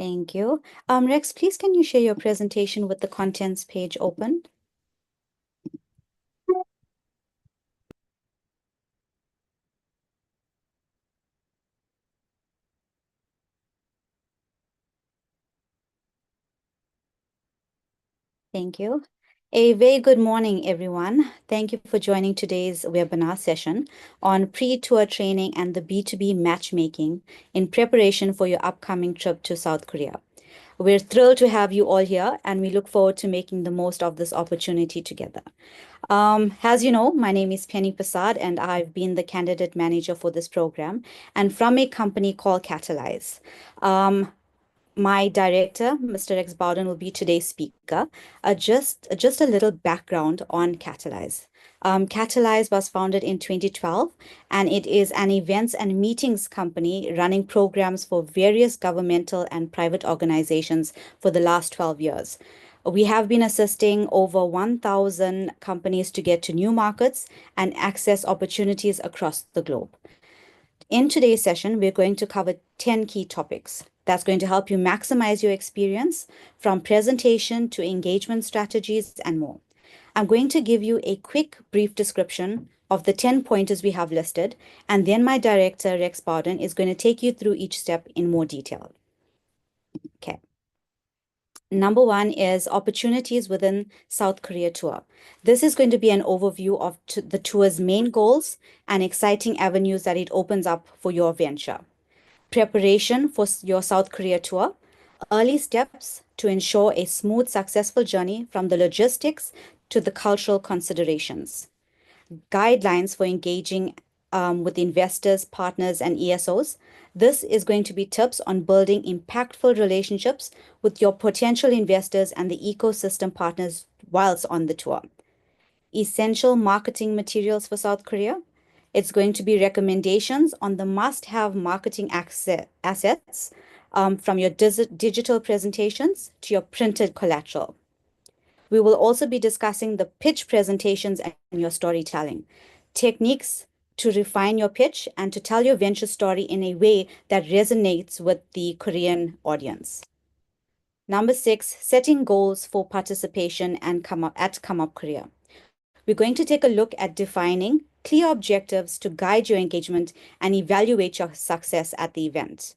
Thank you. Rex, please can you share your presentation with the contents page open? Thank you. A very good morning, everyone. Thank you for joining today's webinar session on pre-tour training and the B2B matchmaking in preparation for your upcoming trip to South Korea. We're thrilled to have you all here, and we look forward to making the most of this opportunity together. As you know, my name is Penny Prasad, and I've been the candidate manager for this program and from a company called Catalyze. My director, Mr. Rex Bowden, will be today's speaker. Just a little background on Catalyze. Catalyze was founded in 2012, and it is an events and meetings company running programs for various governmental and private organizations for the last 12 years. We have been assisting over 1,000 companies to get to new markets and access opportunities across the globe. In today's session, we're going to cover 10 key topics that's going to help you maximize your experience from presentation to engagement strategies and more. I'm going to give you a quick, brief description of the 10 pointers we have listed, and then my director, Rex Bowden, is going to take you through each step in more detail. Okay. Number one is opportunities within South Korea tour. This is going to be an overview of the tour's main goals and exciting avenues that it opens up for your venture. Preparation for your South Korea tour, early steps to ensure a smooth, successful journey from the logistics to the cultural considerations. Guidelines for engaging with investors, partners, and ESOs. This is going to be tips on building impactful relationships with your potential investors and the ecosystem partners whilst on the tour. Essential marketing materials for South Korea. It's going to be recommendations on the must-have marketing assets from your digital presentations to your printed collateral. We will also be discussing the pitch presentations and your storytelling, techniques to refine your pitch and to tell your venture story in a way that resonates with the Korean audience. Number 6, setting goals for participation and Come Up Korea. We're going to take a look at defining clear objectives to guide your engagement and evaluate your success at the event.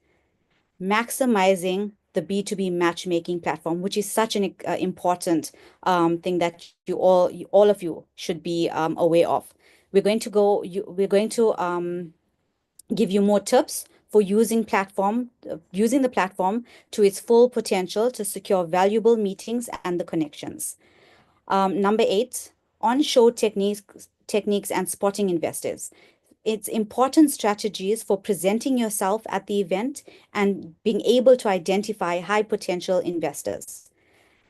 Maximizing the B2B matchmaking platform, which is such an important thing that all of you should be aware of. We're going to give you more tips for using the platform to its full potential to secure valuable meetings and the connections. Number 8, on-show techniques and spotting investors. It's important strategies for presenting yourself at the event and being able to identify high potential investors.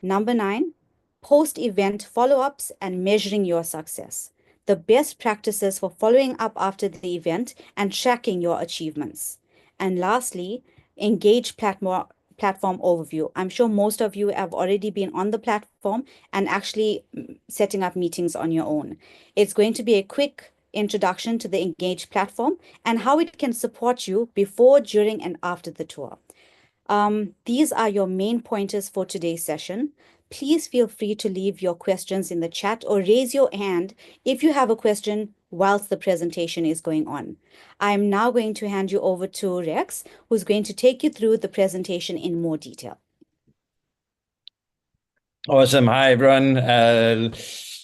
Number 9, post-event follow-ups and measuring your success. The best practices for following up after the event and tracking your achievements. And lastly, engage platform overview. I'm sure most of you have already been on the platform and actually setting up meetings on your own. It's going to be a quick introduction to the Engage platform and how it can support you before, during, and after the tour. These are your main pointers for today's session. Please feel free to leave your questions in the chat or raise your hand if you have a question whilst the presentation is going on. I'm now going to hand you over to Rex, who's going to take you through the presentation in more detail. Awesome. Hi, everyone.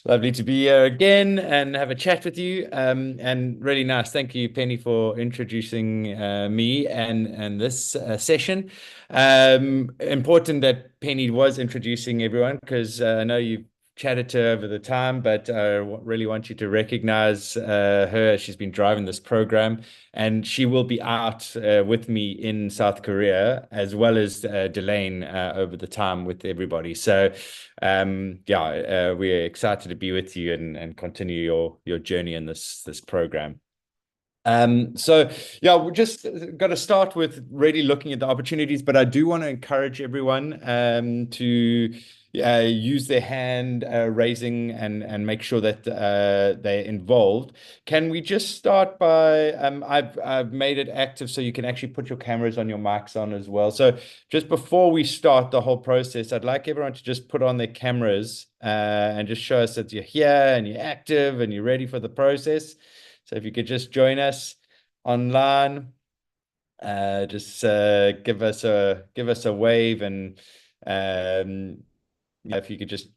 Lovely to be here again and have a chat with you. And really nice. Thank you, Penny, for introducing me and this session. Important that Penny was introducing everyone because I know you've chatted to her over the time, but I really want you to recognize her. She's been driving this program, and she will be out with me in South Korea, as well as Delane over the time with everybody. So we're excited to be with you and continue your journey in this program. We're just going to start with really looking at the opportunities, but I do want to encourage everyone to use their hand raising and make sure that they're involved. Can we just start by I've made it active so you can actually put your cameras on your mics on as well. So just before we start the whole process, I'd like everyone to just put on their cameras and just show us that you're here and you're active and you're ready for the process. So if you could just join us online, just give us a wave and yeah, if you could just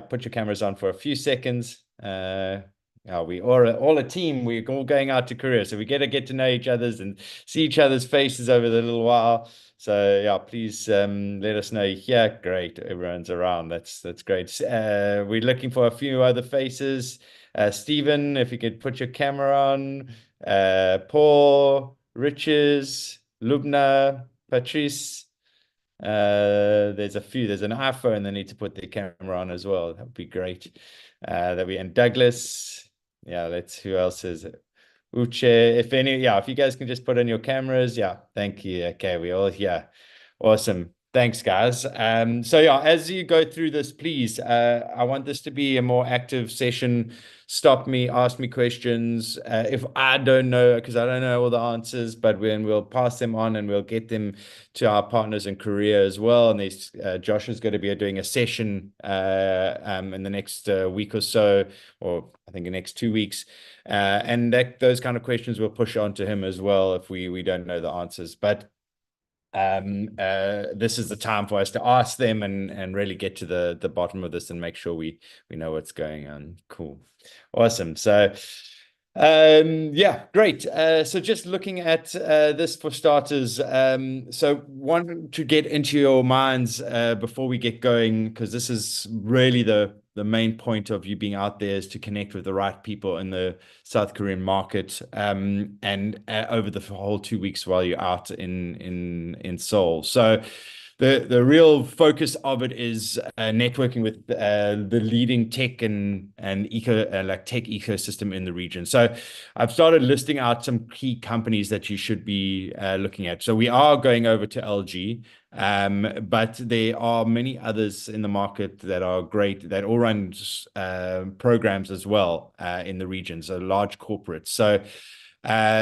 put your cameras on for a few seconds. Yeah, we are all a team. We're all going out to Korea, so we get to know each other's and see each other's faces over the little while. So yeah, please let us know. Yeah, great, everyone's around. That's great. We're looking for a few other faces. Stephen, if you could put your camera on. Paul, Riches, Lubna, Patrice. There's a few. There's an iPhone they need to put their camera on as well. That would be great. And Douglas. Yeah, let's who else is it? Uche. If you guys can just put on your cameras. Yeah, thank you. Okay, we all here. Awesome. Thanks, guys. So yeah, as you go through this, please, I want this to be a more active session. Stop me, ask me questions. If I don't know, because I don't know all the answers, but we'll pass them on and we'll get them to our partners in Korea as well. And there's Josh is going to be doing a session in the next week or so, or I think the next 2 weeks. And those kind of questions we'll push on to him as well if we don't know the answers. But this is the time for us to ask them and really get to the bottom of this and make sure we know what's going on. Cool. Awesome. So yeah, great. So just looking at this for starters, so want to get into your minds before we get going, because this is really the main point of you being out there is to connect with the right people in the South Korean market, and over the whole 2 weeks while you're out in Seoul. So the real focus of it is networking with the leading tech and tech ecosystem in the region. So I've started listing out some key companies that you should be looking at. So we are going over to LG, but there are many others in the market that are great that all run programs as well in the region. So large corporates. So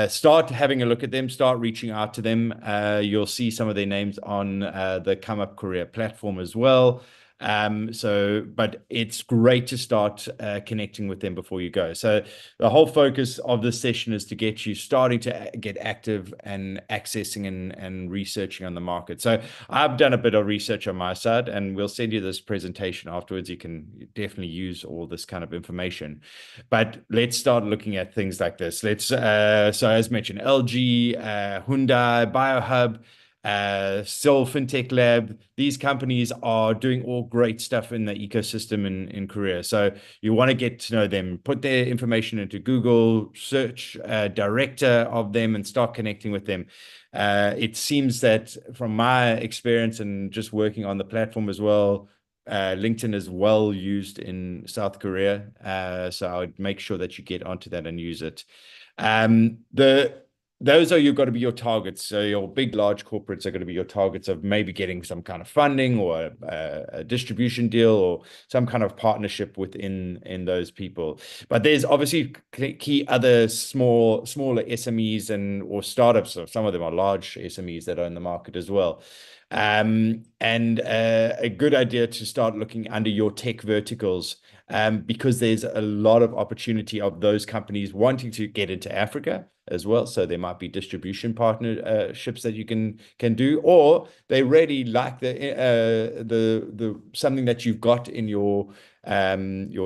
start having a look at them, start reaching out to them. You'll see some of their names on the Come Up Korea platform as well. But it's great to start connecting with them before you go. So the whole focus of this session is to get you starting to get active and accessing and researching on the market. So I've done a bit of research on my side, and we'll send you this presentation afterwards. You can definitely use all this kind of information. But let's start looking at things like this. So as mentioned, LG, Hyundai, BioHub, Seoul FinTech Lab. These companies are doing all great stuff in the ecosystem in Korea. So you want to get to know them, put their information into Google, search director of them and start connecting with them. It seems that from my experience and just working on the platform as well, LinkedIn is well used in South Korea. So I would make sure that you get onto that and use it. Those are you've got to be your targets. So your big, large corporates are going to be your targets of maybe getting some kind of funding or a distribution deal or some kind of partnership within those people. But there's obviously key other smaller SMEs or startups, or some of them are large SMEs that are in the market as well. And a good idea to start looking under your tech verticals, because there's a lot of opportunity of those companies wanting to get into Africa as well. So there might be distribution partnerships that you can do, or they really like the something that you've got in your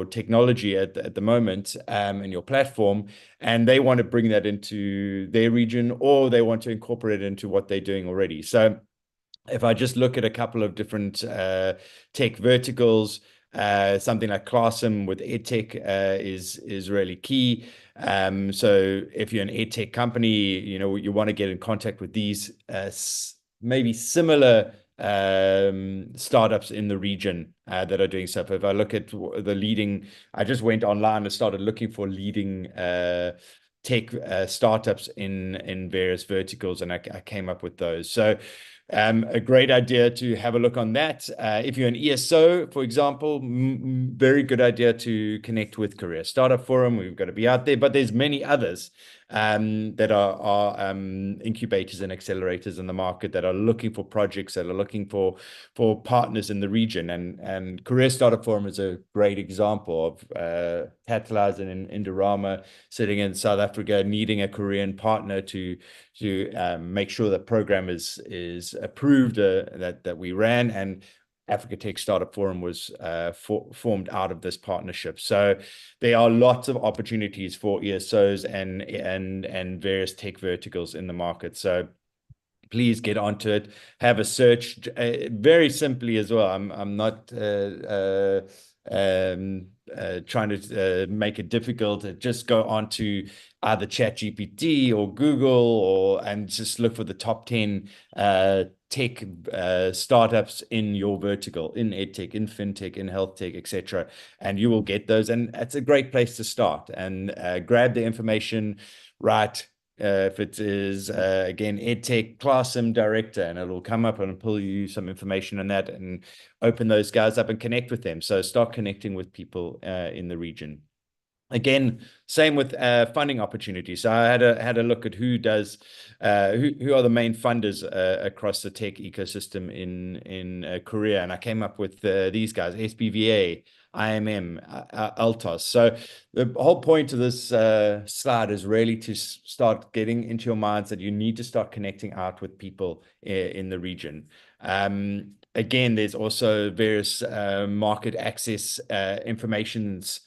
technology at the moment, and your platform, and they want to bring that into their region, or they want to incorporate it into what they're doing already. So if I just look at a couple of different tech verticals, something like Classum with EdTech is really key. So if you're an EdTech company, you want to get in contact with these maybe similar startups in the region that are doing stuff. If I look at I just went online and started looking for leading tech startups in various verticals, and I came up with those. So A great idea to have a look on that. If you're an ESO, for example, very good idea to connect with Career Startup Forum. We've got to be out there, but there's many others that are incubators and accelerators in the market that are looking for projects, that are looking for partners in the region. And Career Startup Forum is a great example of Catalyze and Indorama sitting in South Africa, needing a Korean partner to make sure that program is approved, that we ran, and Africa Tech Startup Forum was formed out of this partnership. So there are lots of opportunities for ESOs and various tech verticals in the market. So please get onto it. Have a search very simply as well. I'm not trying to make it difficult. Just go onto either ChatGPT or Google, and just look for the top 10 tech startups in your vertical, in edtech, in fintech, in health tech, etc. And you will get those. And it's a great place to start, and grab the information, right? If it is, again, EdTech ClassSim Director, and it'll come up and pull you some information on that, and open those guys up and connect with them. So start connecting with people in the region. Again, same with funding opportunities. So I had a look at who are the main funders across the tech ecosystem in Korea, and I came up with these guys: SBVA, IMM, Altos. So the whole point of this slide is really to start getting into your minds that you need to start connecting out with people in the region. Again, there's also various market access informations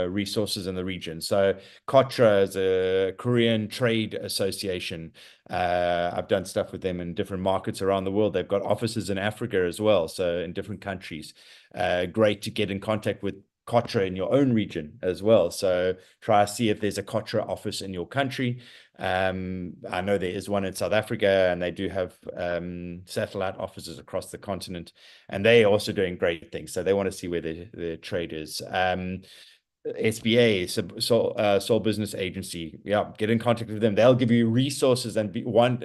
resources in the region. So KOTRA is a Korean trade association. I've done stuff with them in different markets around the world. They've got offices in Africa as well, so in different countries. Great to get in contact with KOTRA in your own region as well. So try to see if there's a KOTRA office in your country. I know there is one in South Africa, and they do have satellite offices across the continent, and they're also doing great things. So they want to see where the trade is. SBA, Seoul Business Agency. Yeah, get in contact with them. They'll give you resources, and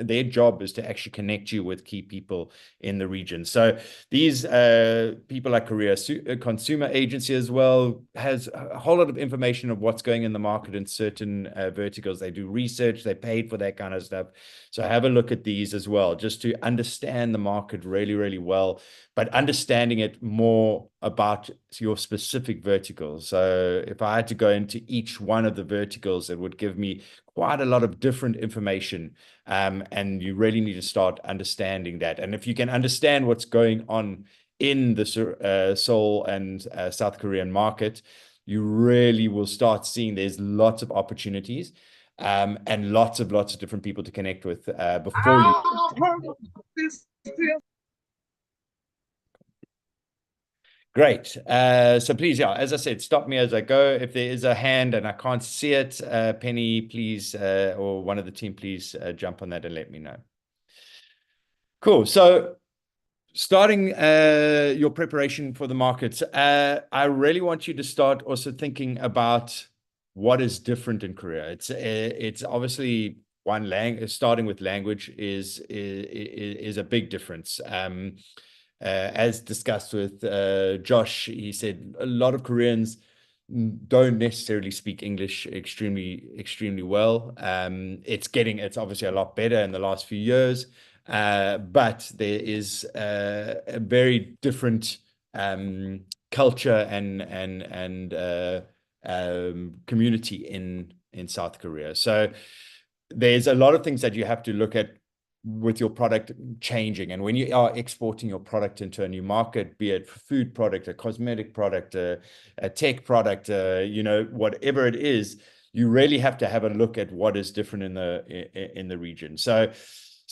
their job is to actually connect you with key people in the region. So these people like Korea Consumer Agency as well has a whole lot of information of what's going in the market in certain verticals. They do research, they paid for that kind of stuff. So have a look at these as well, just to understand the market really, really well, but understanding it more about your specific verticals. So if I had to go into each one of the verticals, it would give me quite a lot of different information. And you really need to start understanding that. And if you can understand what's going on in the Seoul and South Korean market, you really will start seeing there's lots of opportunities, and lots of different people to connect with before you. Great. So please, yeah, as I said, stop me as I go. If there is a hand and I can't see it, Penny, please, or one of the team, please jump on that and let me know. Cool. So starting your preparation for the markets, I really want you to start also thinking about what is different in Korea. It's obviously starting with language is a big difference. As discussed with Josh, he said a lot of Koreans don't necessarily speak English extremely well. It's obviously a lot better in the last few years, but there is a very different culture and community in South Korea. So there's a lot of things that you have to look at with your product changing. And when you are exporting your product into a new market, be it a food product, a cosmetic product, a tech product, whatever it is, you really have to have a look at what is different in the region. So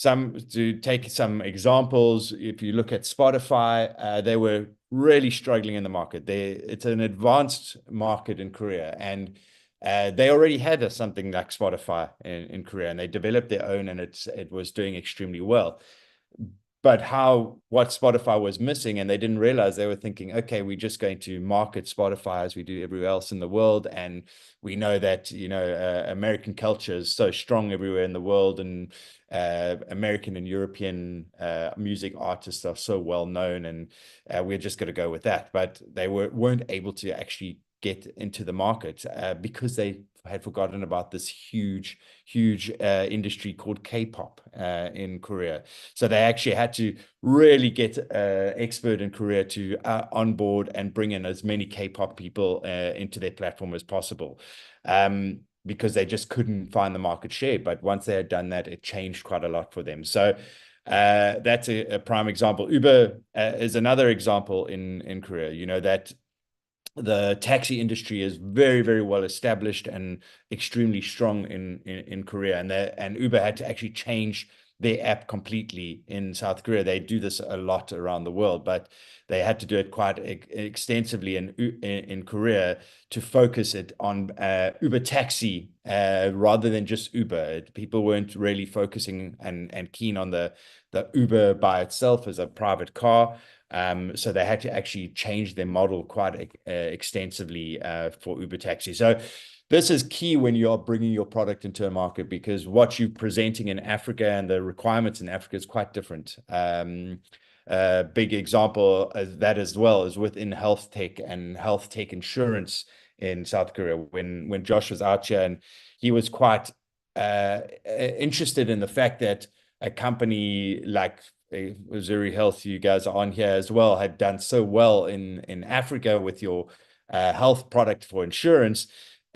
to take some examples, if you look at Spotify, they were really struggling in the market. It's an advanced market in Korea, and they already had something like Spotify in Korea, and they developed their own, and it was doing extremely well. but what Spotify was missing, and they didn't realize, they were thinking, okay, we're just going to market Spotify as we do everywhere else in the world, and we know that American culture is so strong everywhere in the world, and American and European music artists are so well known, and we're just going to go with that. But they weren't able to actually get into the market because they had forgotten about this huge industry called K-pop in Korea. So they actually had to really get expert in Korea to onboard and bring in as many K-pop people into their platform as possible, because they just couldn't find the market share. But once they had done that, it changed quite a lot for them. So that's a prime example. Uber is another example in Korea, that the taxi industry is very, very well established and extremely strong in Korea, and Uber had to actually change their app completely in South Korea. They do this a lot around the world, but they had to do it quite extensively in Korea to focus it on Uber taxi rather than just Uber. People weren't really focusing and keen on the Uber by itself as a private car. So they had to actually change their model quite extensively for Uber Taxi. So this is key when you are bringing your product into a market, because what you're presenting in Africa and the requirements in Africa is quite different. Big example of that as well is within health tech and health tech insurance in South Korea. When Josh was out here, and he was quite interested in the fact that a company like Missouri Health, you guys are on here as well, had done so well in Africa with your health product for insurance.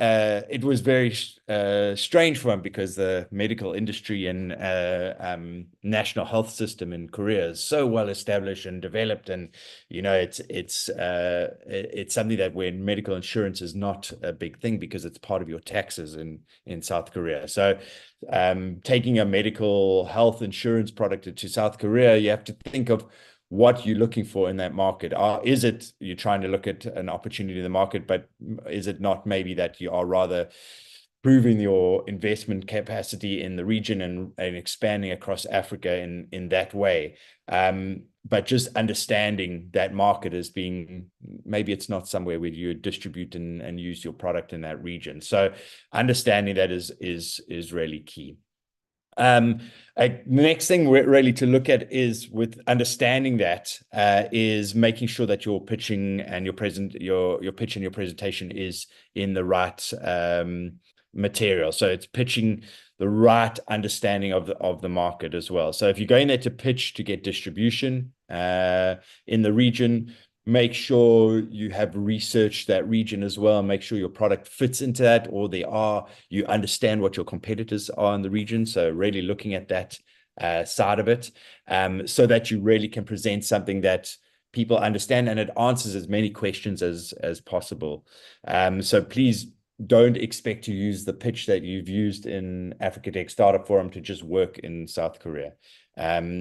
It was very strange for him, because the medical industry and national health system in Korea is so well established and developed, and it's something that when medical insurance is not a big thing, because it's part of your taxes in South Korea. So taking a medical health insurance product to South Korea, you have to think of what you're looking for in that market. Is it you're trying to look at an opportunity in the market, but is it not maybe that you are rather proving your investment capacity in the region and expanding across Africa in that way? But just understanding that market as being, maybe it's not somewhere where you distribute and use your product in that region. So understanding that is really key. The next thing really to look at is, with understanding that, is making sure that your pitching and your pitch and your presentation is in the right material. So it's pitching the right understanding of the market as well. So if you're going there to pitch to get distribution in the region, make sure you have researched that region as well. Make sure your product fits into that, or you understand what your competitors are in the region. So really looking at that side of it, so that you really can present something that people understand and it answers as many questions as possible. So please don't expect to use the pitch that you've used in Africa Tech Startup Forum to just work in South Korea.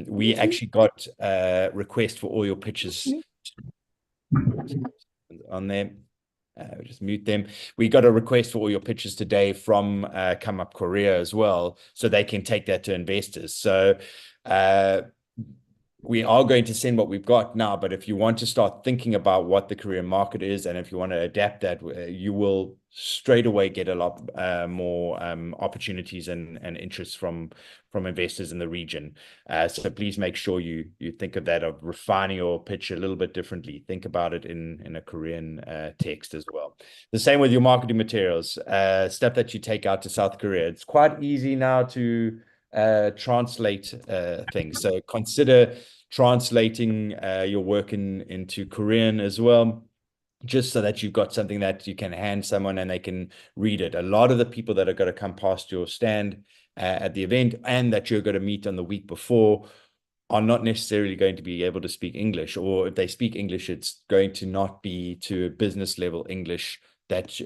We actually got a request for all your pitches on there. We'll just mute them. We got a request for all your pitches today from Come Up Korea as well, so they can take that to investors. So we are going to send what we've got now, but if you want to start thinking about what the Korean market is, and if you want to adapt that, you will straight away get a lot more opportunities and interest from investors in the region. So please make sure you think of that, of refining your pitch a little bit differently. Think about it in a Korean text as well. The same with your marketing materials, stuff that you take out to South Korea. It's quite easy now to translate things. So consider translating your work into Korean as well, just so that you've got something that you can hand someone and they can read it. A lot of the people that are going to come past your stand at the event, and that you're going to meet on the week before, are not necessarily going to be able to speak English, or if they speak English, it's going to not be to a business level English that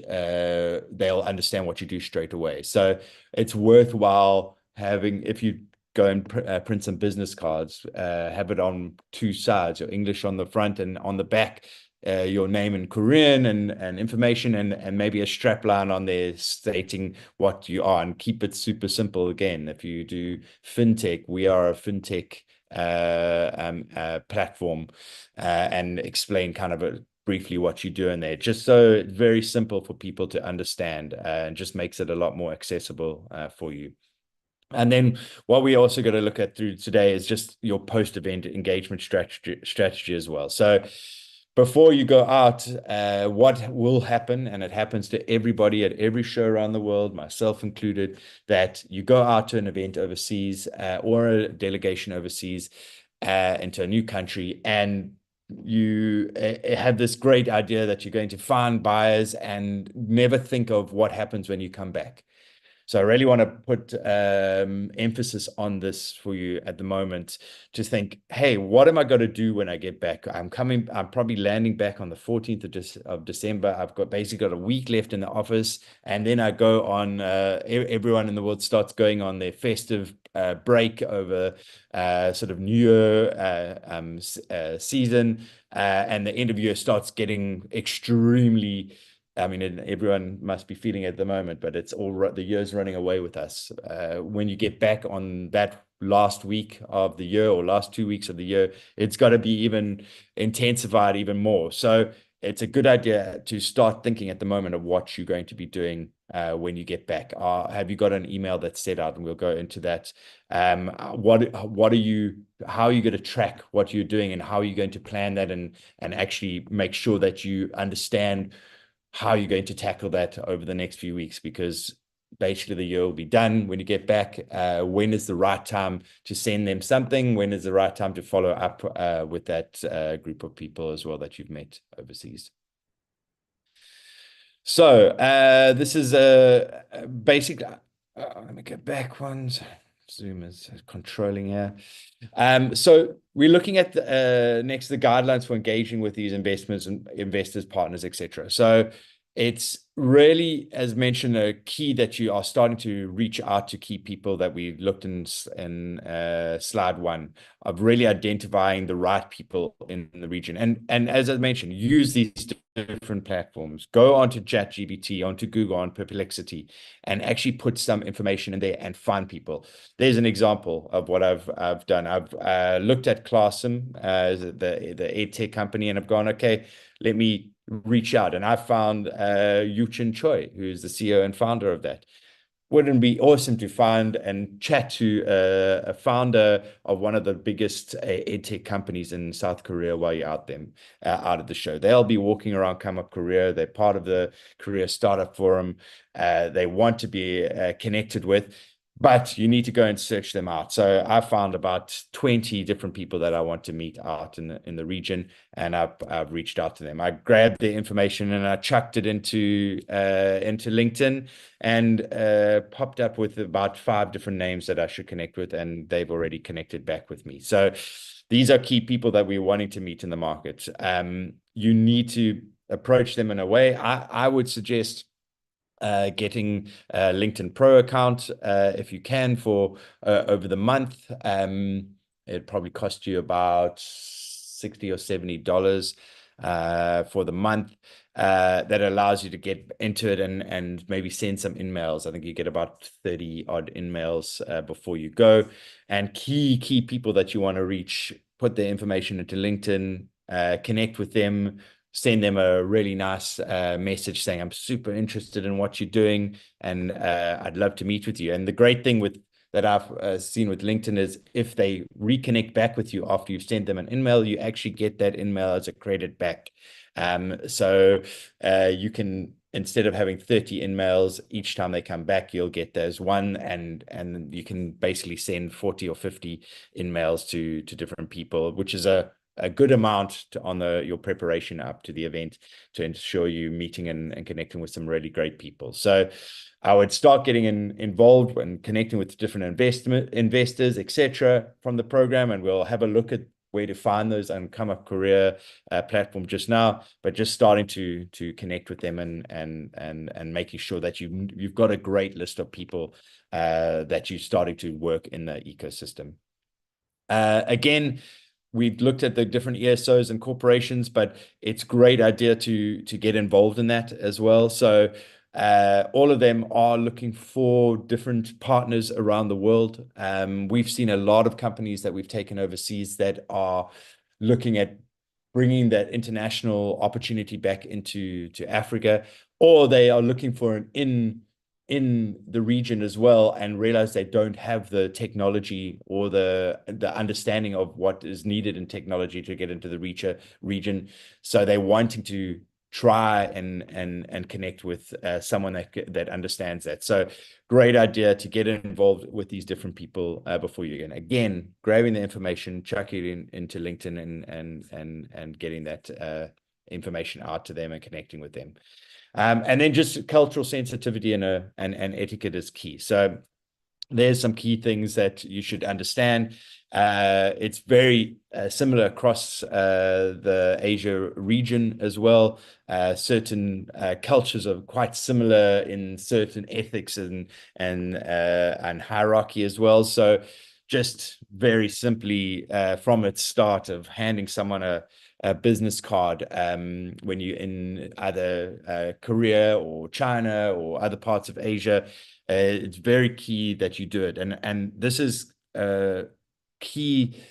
they'll understand what you do straight away. So it's worthwhile having, if you go and print some business cards, have it on two sides, your English on the front, and on the back, your name in Korean and information, and maybe a strap line on there stating what you are, and keep it super simple. Again, if you do fintech, we are a fintech platform and explain kind of briefly what you're doing there, just so it's very simple for people to understand and just makes it a lot more accessible for you. And then what we also got to look at through today is just your post-event engagement strategy as well. So before you go out, what will happen, and it happens to everybody at every show around the world, myself included, that you go out to an event overseas or a delegation overseas into a new country, and you have this great idea that you're going to find buyers and never think of what happens when you come back. So I really want to put emphasis on this for you at the moment to think, hey, what am I going to do when I get back? I'm probably landing back on the 14th of December. I've basically got a week left in the office. And then I go on, everyone in the world starts going on their festive break over sort of New Year season. And the end of year starts getting extremely, I mean, everyone must be feeling it at the moment, but it's the year's running away with us. When you get back on that last week of the year or last 2 weeks of the year, it's got to be even intensified even more. So it's a good idea to start thinking at the moment of what you're going to be doing when you get back. Have you got an email that's set out? And we'll go into that. How are you going to track what you're doing, and how are you going to plan that and actually make sure that you understand how you're going to tackle that over the next few weeks, because basically the year will be done when you get back. When is the right time to send them something? When is the right time to follow up with that group of people as well that you've met overseas? So this is a basic. Let me get back ones. Zoom is controlling here. So we're looking at next the guidelines for engaging with these investments and investors, partners, etc. So it's really, as mentioned, a key that you are starting to reach out to key people that we looked in slide one, of really identifying the right people in the region. And as I mentioned, use these different platforms. Go onto ChatGPT, onto Google, on Perplexity, and actually put some information in there and find people. There's an example of what I've done. I've looked at Classum, the EdTech company, and I've gone, okay, let me reach out. And I found Yuchin Choi, who's the CEO and founder of that. Wouldn't it be awesome to find and chat to a founder of one of the biggest edtech companies in South Korea while you're out at the show? They'll be walking around Come Up Korea. They're part of the Korea Startup Forum. They want to be connected with, but you need to go and search them out. So I found about 20 different people that I want to meet out in the region, and I've reached out to them. I grabbed their information and I chucked it into LinkedIn, and popped up with about 5 different names that I should connect with, and they've already connected back with me. So these are key people that we're wanting to meet in the market. You need to approach them in a way. I would suggest getting a LinkedIn Pro account if you can for over the month. It probably cost you about $60 or $70 for the month. That allows you to get into it and maybe send some emails. I think you get about 30 odd emails before you go. And key people that you want to reach, put their information into LinkedIn, connect with them, send them a really nice message saying, I'm super interested in what you're doing, and I'd love to meet with you. And the great thing that I've seen with LinkedIn is if they reconnect back with you after you've sent them an email, you actually get that email as a credit back. So you can, instead of having 30 emails each time they come back, you'll get those one, and you can basically send 40 or 50 emails to different people, which is a good amount on your preparation up to the event to ensure you meeting and connecting with some really great people. So I would start getting involved and connecting with different investors, etc., from the program, and we'll have a look at where to find those on Come Up Korea platform just now, but just starting to connect with them and making sure that you've got a great list of people that you're starting to work in the ecosystem. Again, we've looked at the different ESOs and corporations, but it's a great idea to get involved in that as well. So All of them are looking for different partners around the world. We've seen a lot of companies that we've taken overseas that are looking at bringing that international opportunity back into Africa, or they are looking for an in the region as well and realize they don't have the technology or the understanding of what is needed in technology to get into the region. So they're wanting to try and connect with someone that understands that. So great idea to get involved with these different people before you again grabbing the information, chucking it into LinkedIn and getting that information out to them and connecting with them. And then just cultural sensitivity and etiquette is key. So there's some key things that you should understand. It's very similar across the Asia region as well. Certain cultures are quite similar in certain ethics and hierarchy as well. So just very simply from its start of handing someone a business card when you're in either Korea or China or other parts of Asia, it's very key that you do it. And this is a key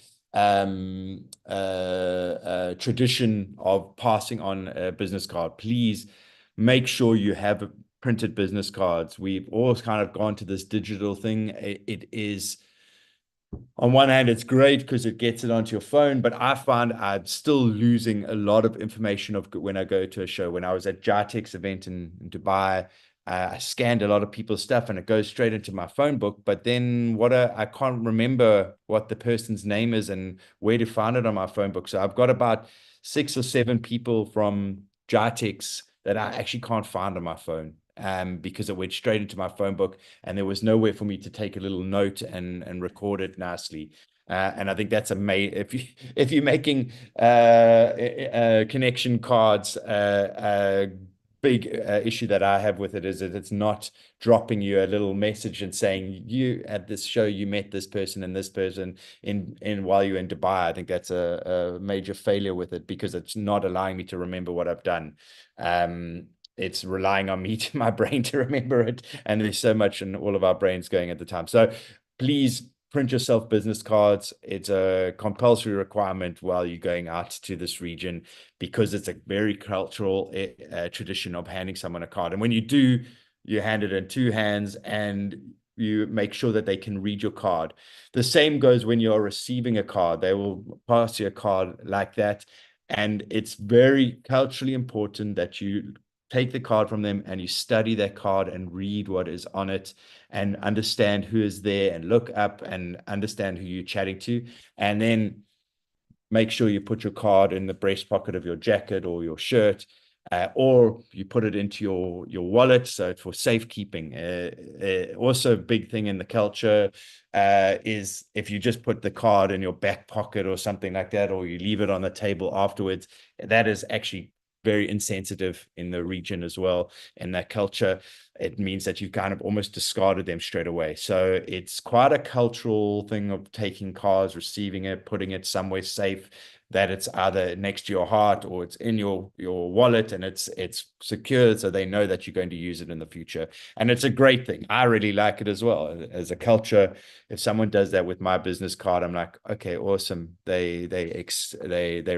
tradition of passing on a business card. Please make sure you have printed business cards. We've all kind of gone to this digital thing. It is, on one hand, it's great because it gets it onto your phone, but I find I'm still losing a lot of information of when I go to a show. When I was at JITEX event in Dubai, I scanned a lot of people's stuff and it goes straight into my phone book. But then I can't remember what the person's name is and where to find it on my phone book. So I've got about 6 or 7 people from JITEX that I actually can't find on my phone. Because it went straight into my phone book and there was nowhere for me to take a little note and record it nicely. And I think that's if you're making connection cards, big issue that I have with it is that it's not dropping you a little message and saying you at this show you met this person and this person in while you're in Dubai. I think that's a major failure with it because it's not allowing me to remember what I've done. It's relying on me to my brain to remember it, and there's so much in all of our brains going at the time. So please print yourself business cards. It's a compulsory requirement while you're going out to this region because it's a very cultural tradition of handing someone a card. And when you do, you hand it in 2 hands and you make sure that they can read your card. The same goes when you're receiving a card. They will pass you a card like that. And it's very culturally important that you take the card from them and you study that card and read what is on it and understand who is there and look up and understand who you're chatting to. And then make sure you put your card in the breast pocket of your jacket or your shirt, or you put it into your wallet. So it's for safekeeping. Also, a big thing in the culture is if you just put the card in your back pocket or something like that, or you leave it on the table afterwards, that is actually very insensitive in the region as well. In that culture, it means that you've kind of almost discarded them straight away. So it's quite a cultural thing of taking cards, receiving it, putting it somewhere safe, that it's either next to your heart or it's in your wallet and it's secure so they know that you're going to use it in the future. And it's a great thing. I really like it as well. As a culture, if someone does that with my business card, I'm like, okay, awesome. They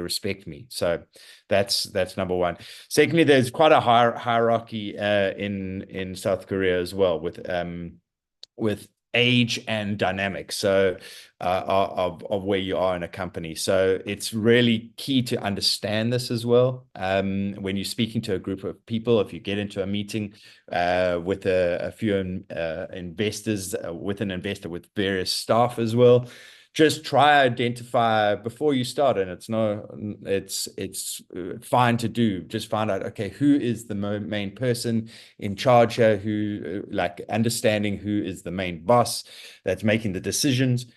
respect me. So that's number one. Secondly, there's quite a hierarchy in South Korea as well with age and dynamics, so of where you are in a company. So it's really key to understand this as well. When you're speaking to a group of people, if you get into a meeting with a few investors, with an investor, with various staff as well, just try identify before you start, and it's fine to do. Just find out, okay, who is the main person in charge here, who like understanding who is the main boss that's making the decisions,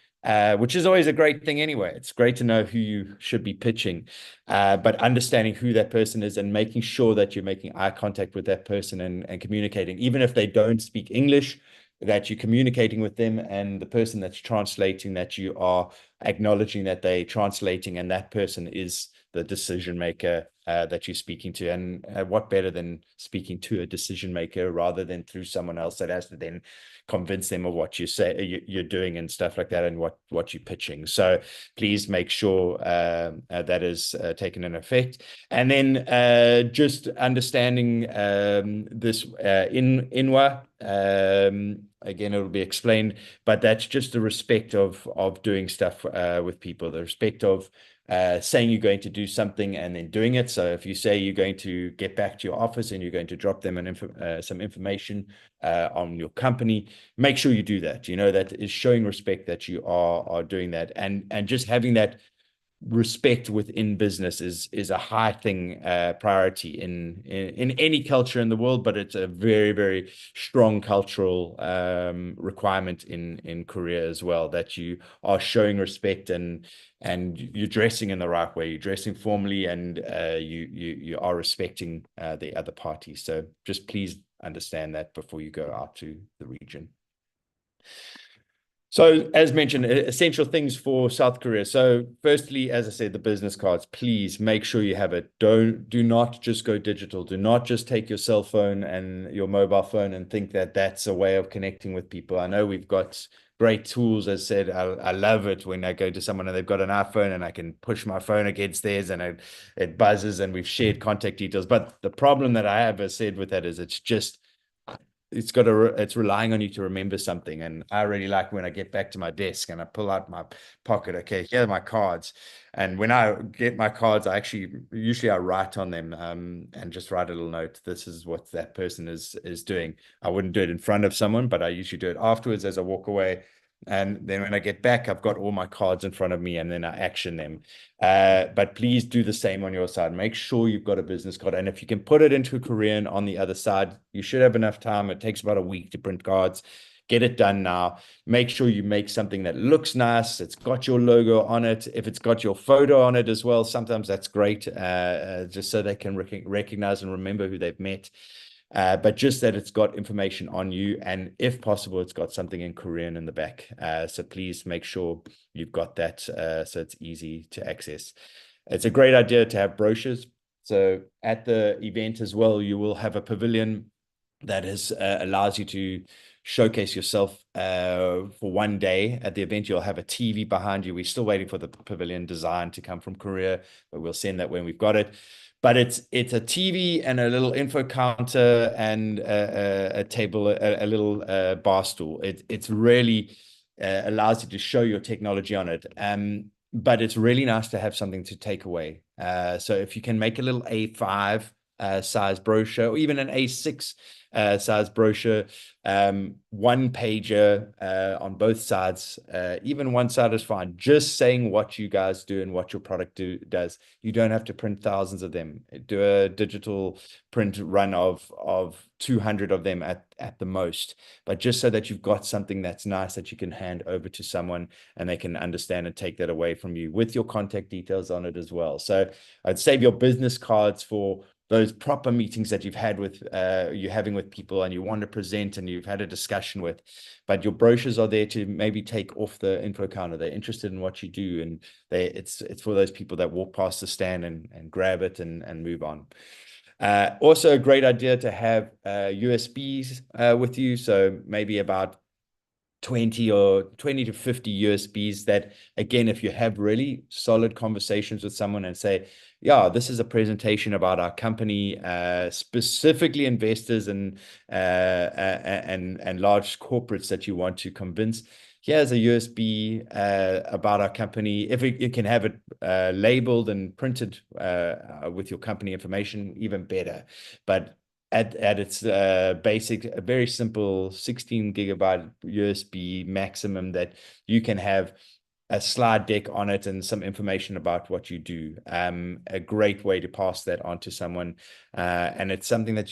which is always a great thing anyway. It's great to know who you should be pitching, but understanding who that person is and making sure that you're making eye contact with that person and communicating, even if they don't speak English, that you're communicating with them, and the person that's translating, that you are acknowledging that they're translating and that person is the decision maker that you're speaking to. And what better than speaking to a decision maker rather than through someone else that has to then convince them of what you say you're doing and stuff like that, and what you're pitching. So please make sure that is taken in effect. And then just understanding this INWA. Again, it'll be explained, but that's just the respect of doing stuff with people, the respect of saying you're going to do something and then doing it. So if you say you're going to get back to your office and you're going to drop them some information on your company, make sure you do that. That is showing respect that you are doing that, and just having that respect within business is a high thing, priority in any culture in the world, but it's a very, very strong cultural requirement in Korea as well, that you are showing respect and you're dressing in the right way, you're dressing formally, and you are respecting the other party. So just please understand that before you go out to the region. So, as mentioned, essential things for South Korea. So, firstly, as I said, the business cards, please make sure you have it. Do not just go digital. Do not just take your cell phone and your mobile phone and think that that's a way of connecting with people. I know we've got great tools. As I said, I love it when I go to someone and they've got an iPhone and I can push my phone against theirs and it buzzes and we've shared contact details. But the problem that I have, as said, with that is it's relying on you to remember something. And I really like when I get back to my desk and I pull out my pocket. Okay, here are my cards. And when I get my cards, usually I write on them, and just write a little note. This is what that person is doing. I wouldn't do it in front of someone, but I usually do it afterwards as I walk away. And then when I get back, I've got all my cards in front of me, and then I action them. But please do the same on your side. Make sure you've got a business card. And if you can put it into Korean on the other side, you should have enough time. It takes about a week to print cards. Get it done now. Make sure you make something that looks nice. It's got your logo on it. If it's got your photo on it as well, sometimes that's great, just so they can recognize and remember who they've met. But just that it's got information on you, and if possible, it's got something in Korean in the back. So please make sure you've got that, so it's easy to access. It's a great idea to have brochures. So at the event as well, you will have a pavilion that allows you to showcase yourself for one day. At the event, you'll have a TV behind you. We're still waiting for the pavilion design to come from Korea, but we'll send that when we've got it. But it's a TV and a little info counter and a table, a little bar stool. It's really allows you to show your technology on it. But it's really nice to have something to take away. So if you can make a little A5 size brochure, or even an A6 size brochure, one pager on both sides, even one side is fine. Just saying what you guys do and what your product does. You don't have to print thousands of them. Do a digital print run of 200 of them at the most, but just so that you've got something that's nice that you can hand over to someone and they can understand and take that away from you with your contact details on it as well. So I'd save your business cards for those proper meetings that you're having with people and you want to present and you've had a discussion with, but your brochures are there to maybe take off the info counter. They're interested in what you do, and it's for those people that walk past the stand and grab it and move on. Also a great idea to have USBs with you. So maybe about 20 to 50 USBs that, again, if you have really solid conversations with someone and say, yeah, this is a presentation about our company, specifically investors and large corporates that you want to convince. Here's a USB about our company. If you can have it labeled and printed with your company information, even better. But at its basic, a very simple 16 gigabyte USB maximum that you can have a slide deck on it and some information about what you do. A great way to pass that on to someone. And it's something that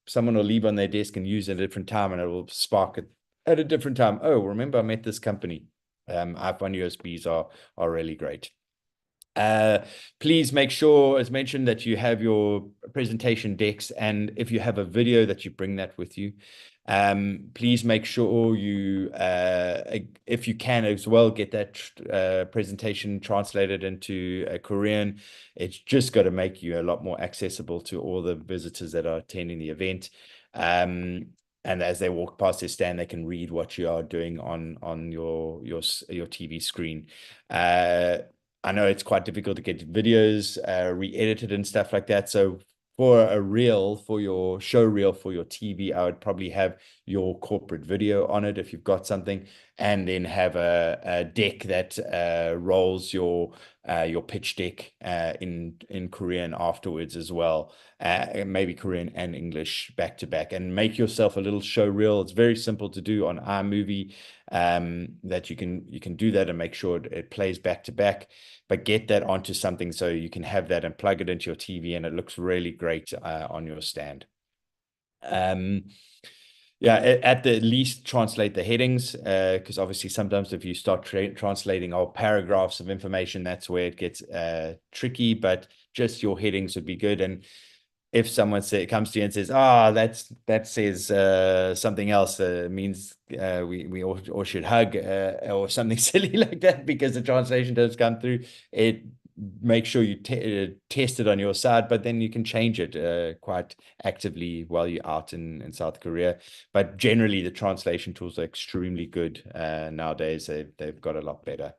someone will leave on their desk and use at a different time, and it will spark it at a different time. Oh, remember I met this company. iPhone USBs are really great. Please make sure, as mentioned, that you have your presentation decks, and if you have a video, that you bring that with you. Please make sure you, if you can as well, get that presentation translated into Korean. It's just got to make you a lot more accessible to all the visitors that are attending the event. And as they walk past their stand, they can read what you are doing on your TV screen. I know it's quite difficult to get videos re-edited and stuff like that. So for a reel, for your show reel, for your TV, I would probably have your corporate video on it if you've got something, and then have a deck that rolls your pitch deck in Korean afterwards as well. Maybe Korean and English back to back, and make yourself a little show reel. It's very simple to do on iMovie, that you can do that and make sure it plays back to back, but get that onto something so you can have that and plug it into your TV and it looks really great on your stand. Yeah, at the least translate the headings, because obviously sometimes if you start translating whole paragraphs of information, that's where it gets tricky, but just your headings would be good. And if someone comes to you and says, that says something else, means we all should hug, or something silly like that, because the translation does come through, it make sure you test it on your side, but then you can change it quite actively while you're out in South Korea. But generally, the translation tools are extremely good nowadays. They've got a lot better.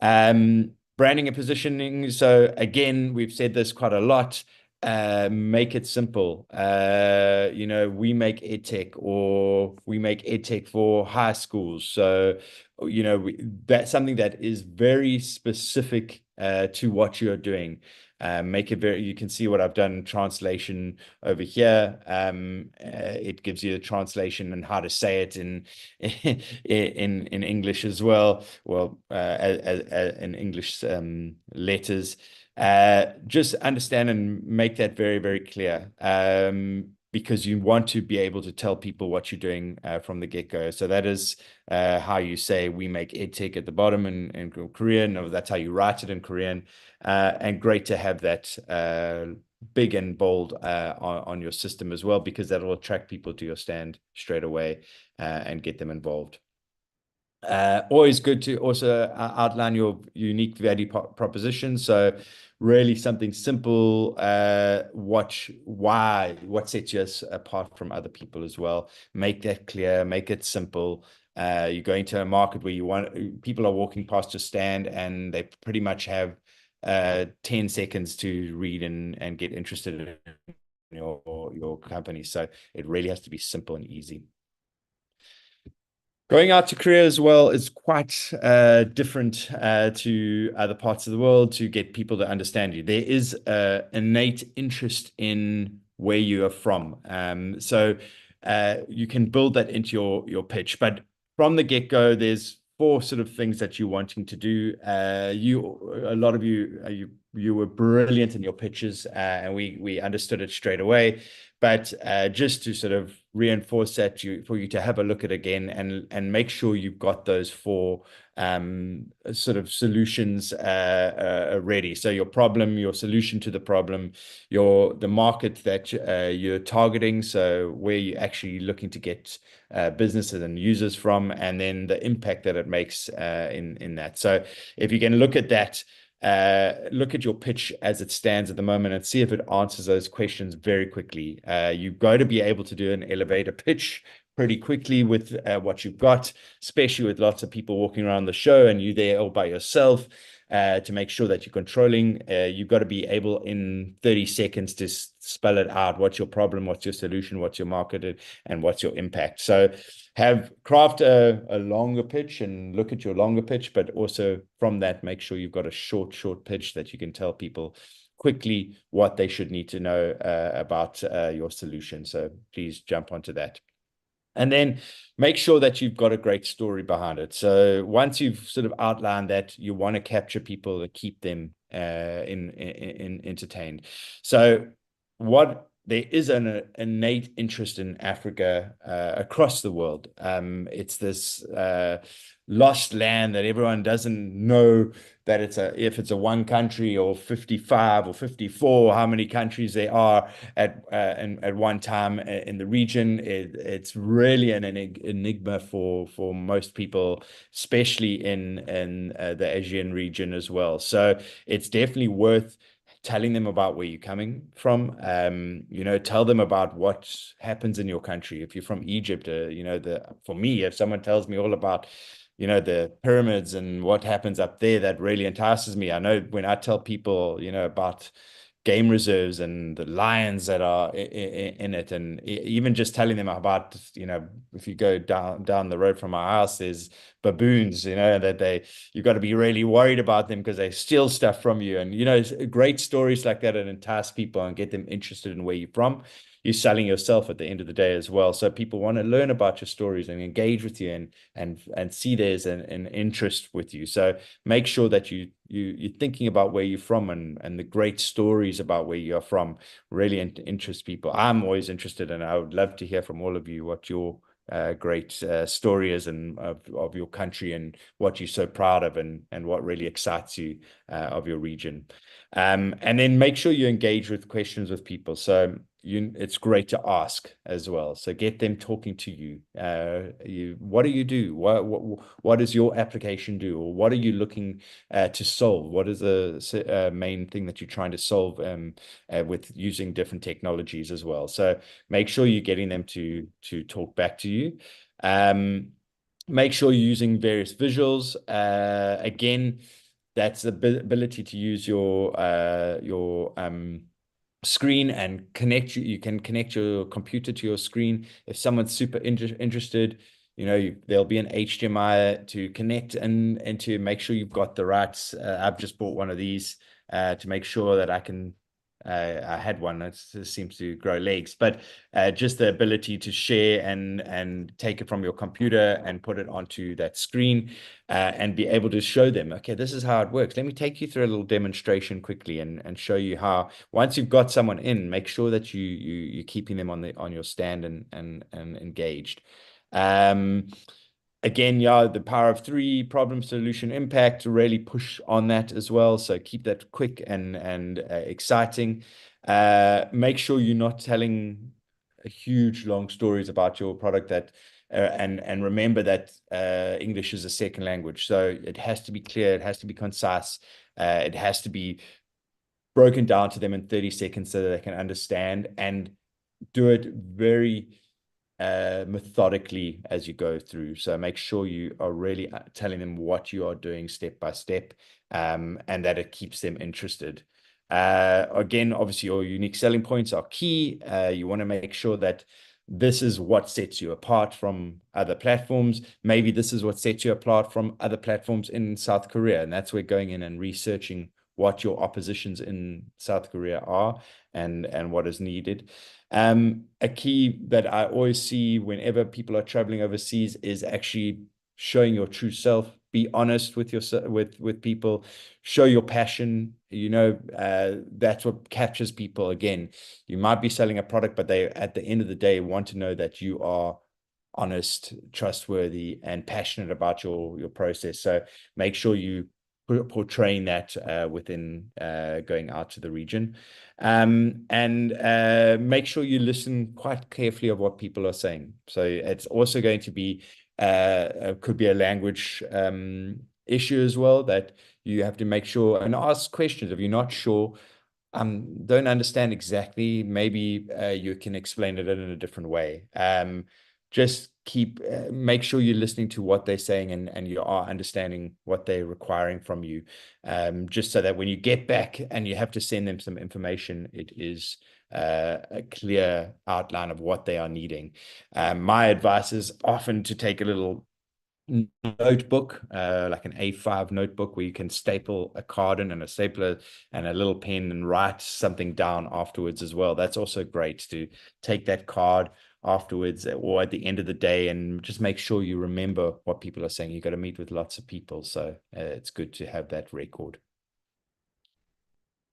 Branding and positioning. So again, we've said this quite a lot. Make it simple. We make edtech, or we make edtech for high schools. So, that's something that is very specific to what you're doing. Make it you can see what I've done translation over here. It gives you a translation and how to say it in English as well. Well, in English letters. Just understand and make that very, very clear, because you want to be able to tell people what you're doing from the get-go. So that is how you say we make edtech at the bottom in Korean, or that's how you write it in Korean. And great to have that big and bold on your system as well, because that will attract people to your stand straight away and get them involved. Always good to also outline your unique value proposition. So really something simple, what sets you apart from other people as well. Make that clear, make it simple. You're going to a market where people are walking past your stand and they pretty much have 10 seconds to read and get interested in your company. So it really has to be simple and easy. Going out to Korea as well is quite different to other parts of the world to get people to understand you. There is an innate interest in where you are from. So you can build that into your pitch. But from the get-go, there's four sort of things that you're wanting to do. A lot of you were brilliant in your pitches, and we understood it straight away. But just to sort of reinforce that, for you to have a look at it again and make sure you've got those four sort of solutions ready. So your problem, your solution to the problem, the market that you're targeting, so where you're actually looking to get businesses and users from, and then the impact that it makes in that. So if you can look at that, look at your pitch as it stands at the moment and see if it answers those questions very quickly. You've got to be able to do an elevator pitch pretty quickly with what you've got, especially with lots of people walking around the show and you there all by yourself. To make sure that you're controlling, you've got to be able in 30 seconds to spell it out. What's your problem? What's your solution? What's your market? And what's your impact? So craft a longer pitch and look at your longer pitch, but also from that, make sure you've got a short pitch that you can tell people quickly what they should need to know about your solution. So please jump onto that. And then make sure that you've got a great story behind it. So once you've sort of outlined that, you want to capture people and keep them entertained. So what there is an innate interest in Africa across the world. It's this lost land that everyone doesn't know that if it's a one country or 55 or 54, how many countries there are at one time in the region. It's really an enigma for most people, especially in the Asian region as well. So it's definitely worth telling them about where you're coming from. Tell them about what happens in your country. If you're from Egypt, for me, if someone tells me all about, the pyramids and what happens up there, that really entices me. I know when I tell people, about game reserves and the lions that are in it, and even just telling them about, if you go down the road from my house, there's baboons, that you've got to be really worried about them because they steal stuff from you. And great stories like that that entice people and get them interested in where you're from. You're selling yourself at the end of the day as well. So people want to learn about your stories and engage with you and see there's an interest with you. So make sure that you're thinking about where you're from, and the great stories about where you're from really interest people. I'm always interested, and I would love to hear from all of you what your great story is and of your country, and what you're so proud of, and what really excites you of your region. And then make sure you engage with questions with people. So it's great to ask as well. So get them talking to you. What do you do? What does your application do? Or what are you looking to solve? What is the main thing that you're trying to solve with using different technologies as well? So make sure you're getting them to talk back to you. Make sure you're using various visuals. Again, that's the ability to use your screen and you can connect your computer to your screen. If someone's super interested, there'll be an HDMI to connect and to make sure you've got the right. I've just bought one of these to make sure that I had one that seems to grow legs, but just the ability to share and take it from your computer and put it onto that screen and be able to show them, okay, this is how it works. Let me take you through a little demonstration quickly and show you how. Once you've got someone in, make sure that you're keeping them on your stand and engaged. Again, yeah, the power of three: problem, solution, impact, to really push on that as well. So keep that quick and exciting. Make sure you're not telling huge long stories about your product and remember that English is a second language. So it has to be clear, it has to be concise, it has to be broken down to them in 30 seconds so that they can understand, and do it very methodically as you go through. So make sure you are really telling them what you are doing step by step, and that it keeps them interested. Again, obviously, your unique selling points are key. You want to make sure that this is what sets you apart from other platforms. Maybe this is what sets you apart from other platforms in South Korea. And that's where going in and researching what your oppositions in South Korea are and what is needed. A key that I always see whenever people are traveling overseas is actually showing your true self. Be honest with yourself, with people. Show your passion. That's what captures people. Again, you might be selling a product, but they, at the end of the day, want to know that you are honest, trustworthy, and passionate about your process. So make sure you portraying that within going out to the region. And make sure you listen quite carefully of what people are saying. So it's also going to be could be a language issue as well, that you have to make sure and ask questions. If you're not sure, don't understand exactly, maybe you can explain it in a different way. Just make sure you're listening to what they're saying and you are understanding what they're requiring from you, just so that when you get back and you have to send them some information, it is a clear outline of what they are needing. My advice is often to take a little notebook, like an A5 notebook, where you can staple a card in and a stapler and a little pen and write something down afterwards as well. That's also great to take that card afterwards or at the end of the day and just make sure you remember what people are saying. You've got to meet with lots of people, so it's good to have that record.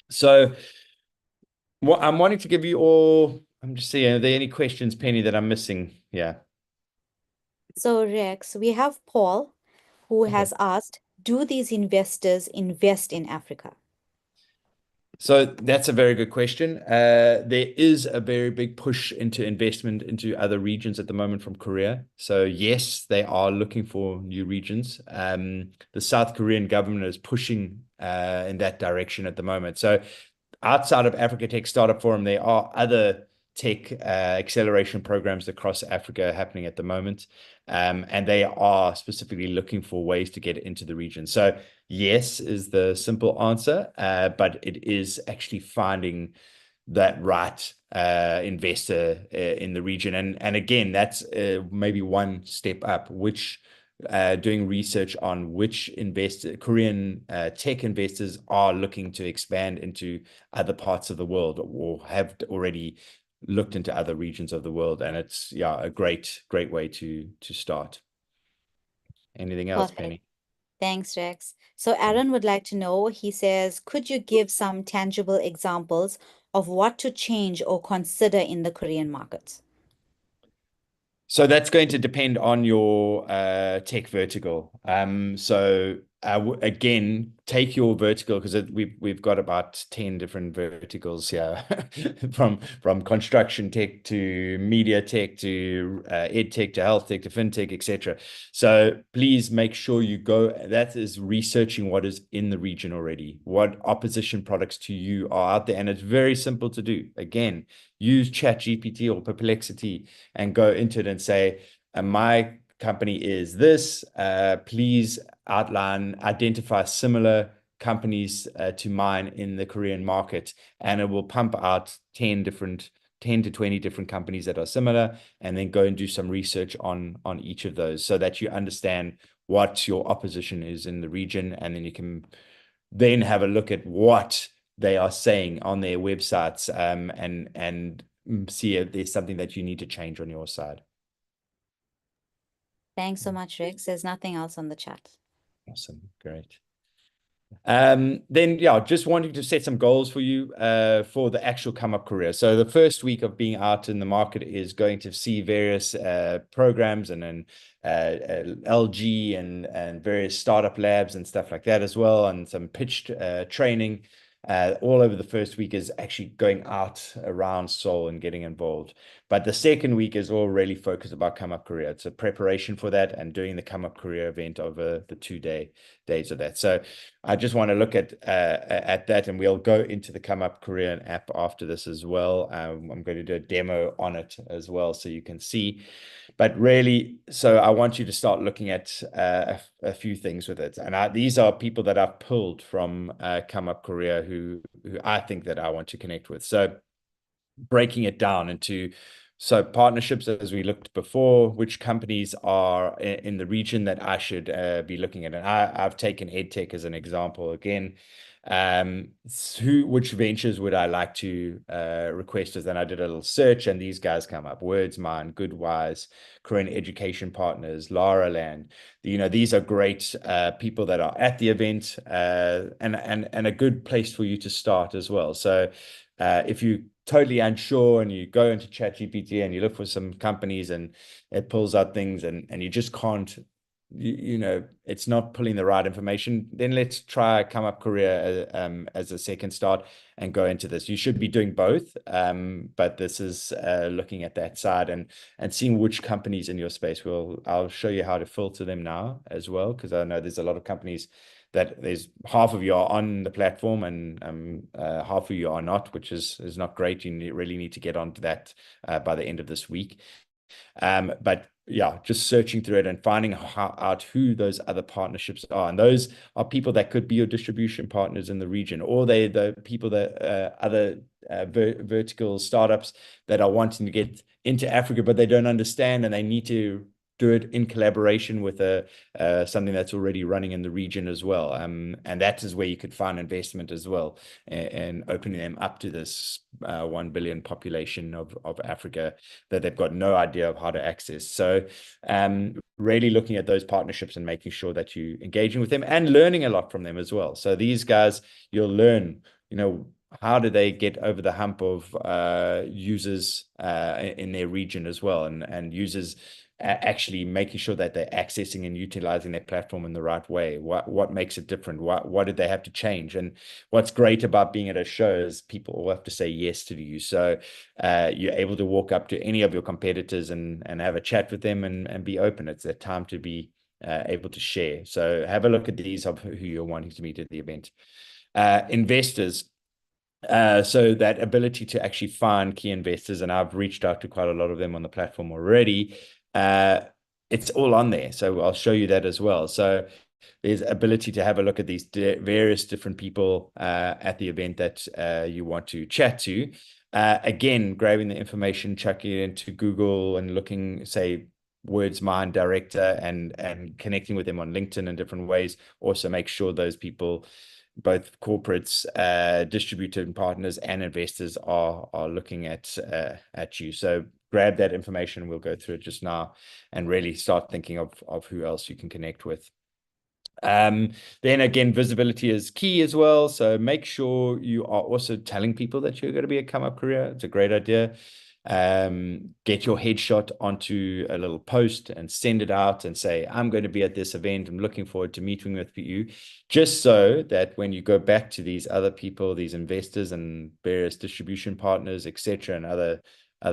So Well, I'm wanting to give you all. I'm just seeing, are there any questions, Penny, that I'm missing? Yeah. So, Rex, we have Paul who Okay. has asked, do these investors invest in Africa? So that's a very good question. There is a very big push into investment into other regions at the moment from Korea. So yes, they are looking for new regions. The South Korean government is pushing in that direction at the moment. So outside of Africa Tech Startup Forum, there are other tech acceleration programs across Africa happening at the moment. And they are specifically looking for ways to get into the region. So yes is the simple answer, but it is actually finding that right investor in the region. And again, that's maybe one step up, which doing research on which Korean tech investors are looking to expand into other parts of the world or have already looked into other regions of the world. And it's a great way to start. Anything else, Perfect. Penny? Thanks, Rex. So, Aaron would like to know, he says, could you give some tangible examples of what to change or consider in the Korean markets? So that's going to depend on your tech vertical. Again, take your vertical because we've got about 10 different verticals here, from construction tech to media tech to ed tech to health tech to fintech, etc. So please make sure you go. That is researching what is in the region already, what opposition products to you are out there, and it's very simple to do. Again, use ChatGPT or Perplexity and go into it and say, my company is this. Please identify similar companies to mine in the Korean market. And it will pump out 10 to 20 different companies that are similar, and then go and do some research on each of those so that you understand what your opposition is in the region. And then you can then have a look at what they are saying on their websites, and see if there's something that you need to change on your side. Thanks so much, Rex. There's nothing else on the chat. Awesome. Great. Then just wanting to set some goals for you for the actual come up career. So the first week of being out in the market is going to see various programs, and then LG and various startup labs and stuff like that as well, and some pitched training. All over the first week is actually going out around Seoul and getting involved. But the second week is all really focused about come up career. It's a preparation for that and doing the come up career event over the 2 days of that. So I just want to look at that, and we'll go into the Come Up Career app after this as well. I'm going to do a demo on it as well, so you can see. But really, so I want you to start looking at a few things with it. And these are people that I've pulled from Come Up Career who I think that I want to connect with. So breaking it down into partnerships, as we looked before, which companies are in the region that I should be looking at. And I've taken EdTech as an example again. Which ventures would I like to request? As then I did a little search, and these guys come up: WordsMine, Goodwise, Korean Education Partners, Lara Land. These are great people that are at the event, and a good place for you to start as well. So if you totally unsure and you go into ChatGPT and you look for some companies and it pulls out things, and you just can't, it's not pulling the right information, then let's try Come Up Career as a second start and go into this. You should be doing both, but this is looking at that side and seeing which companies in your space. I'll show you how to filter them now as well, because I know there's a lot of companies that there's half of you are on the platform, and half of you are not, which is not great. You really need to get onto that by the end of this week. But just searching through it and finding out who those other partnerships are. And those are people that could be your distribution partners in the region, or the people that other vertical startups that are wanting to get into Africa, but they don't understand, and they need to do it in collaboration with something that's already running in the region as well. And that is where you could find investment as well, and opening them up to this 1 billion population of Africa that they've got no idea of how to access. So really looking at those partnerships and making sure that you're engaging with them and learning a lot from them as well. So these guys, you'll learn, how do they get over the hump of users in their region as well, and users actually making sure that they're accessing and utilizing their platform in the right way. What makes it different? What did they have to change? And what's great about being at a show is people all have to say yes to you. So you're able to walk up to any of your competitors and have a chat with them and be open. It's their time to be able to share. So have a look at these of who you're wanting to meet at the event. Investors. So that ability to actually find key investors, and I've reached out to quite a lot of them on the platform already. It's all on there. So I'll show you that as well. So there's ability to have a look at these various different people at the event that you want to chat to. Again, grabbing the information, chucking it into Google and looking, say, words mind director and connecting with them on LinkedIn in different ways. Also make sure those people, both corporates, distributor and partners and investors are looking at you. So grab that information. We'll go through it just now and really start thinking of who else you can connect with. Then again, visibility is key as well. So make sure you are also telling people that you're going to be a come-up career. It's a great idea. Get your headshot onto a little post and send it out and say, I'm going to be at this event. I'm looking forward to meeting with you, just so that when you go back to these other people, these investors and various distribution partners, etc., and other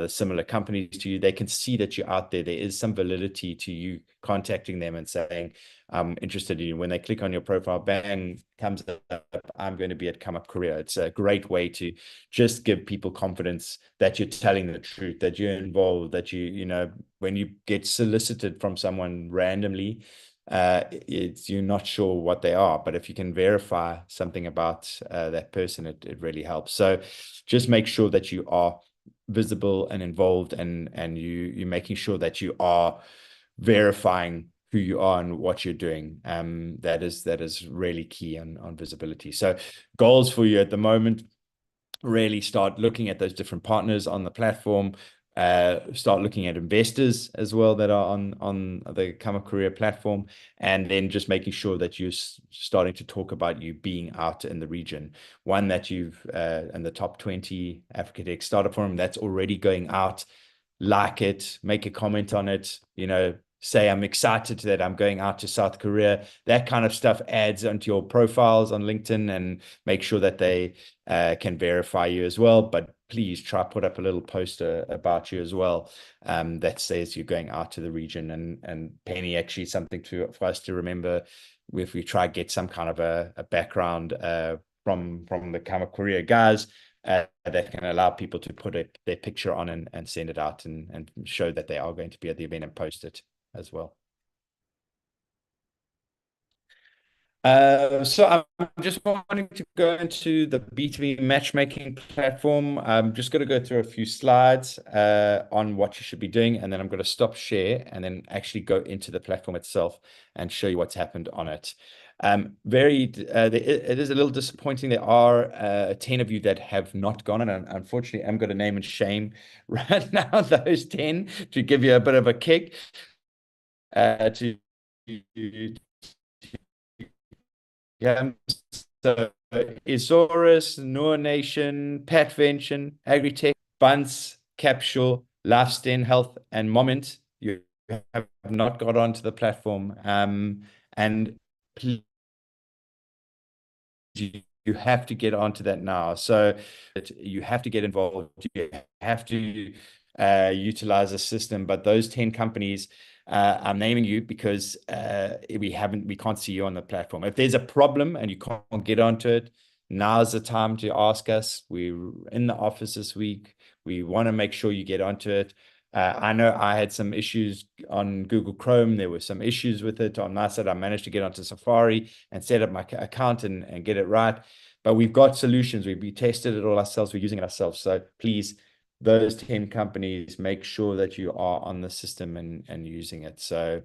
similar companies to you, they can see that you're out there. There is some validity to you contacting them and saying, I'm interested in you. When they click on your profile, bang, comes up, I'm going to be at Come Up Career. It's a great way to just give people confidence that you're telling the truth, that you're involved, that when you get solicited from someone randomly, you're not sure what they are, but if you can verify something about that person, it really helps. So just make sure that you are visible and involved, and you're making sure that you are verifying who you are and what you're doing. That is really key on visibility. So goals for you at the moment: really start looking at those different partners on the platform. Start looking at investors as well that are on the Come Up Career platform, and then just making sure that you're starting to talk about you being out in the region. One that you've in the top 20 Africa Tech Startup Forum, that's already going out. Like it, make a comment on it, say I'm excited that I'm going out to South Korea. That kind of stuff adds onto your profiles on LinkedIn and make sure that they can verify you as well. But please try put up a little poster about you as well, that says you're going out to the region. And Penny, actually something for us to remember, if we try to get some kind of a background from the Come Up Korea guys, that can allow people to put their picture on and send it out and show that they are going to be at the event and post it as well. So I'm just wanting to go into the B2B matchmaking platform. I'm just going to go through a few slides on what you should be doing, and then I'm going to stop share and then actually go into the platform itself and show you what's happened on it. It is a little disappointing. There are 10 of you that have not gone, and unfortunately, I'm going to name and shame right now those 10 to give you a bit of a kick. To Yeah, so Isaurus, Noor Nation, Patvention, Agritech, Bunce, Capsule, Lifespan Health, and Moment, you have not got onto the platform. And please, you have to get onto that now. So you have to get involved. You have to utilize the system. But those 10 companies, I'm naming you because we can't see you on the platform. If there's a problem and you can't get onto it, now's the time to ask us. We're in the office this week. We want to make sure you get onto it. I know I had some issues on Google Chrome. There were some issues with it on my side. I managed to get onto Safari and set up my account and get it right. But we've got solutions. We tested it all ourselves. We're using it ourselves. So please, those 10 companies, make sure that you are on the system and using it. So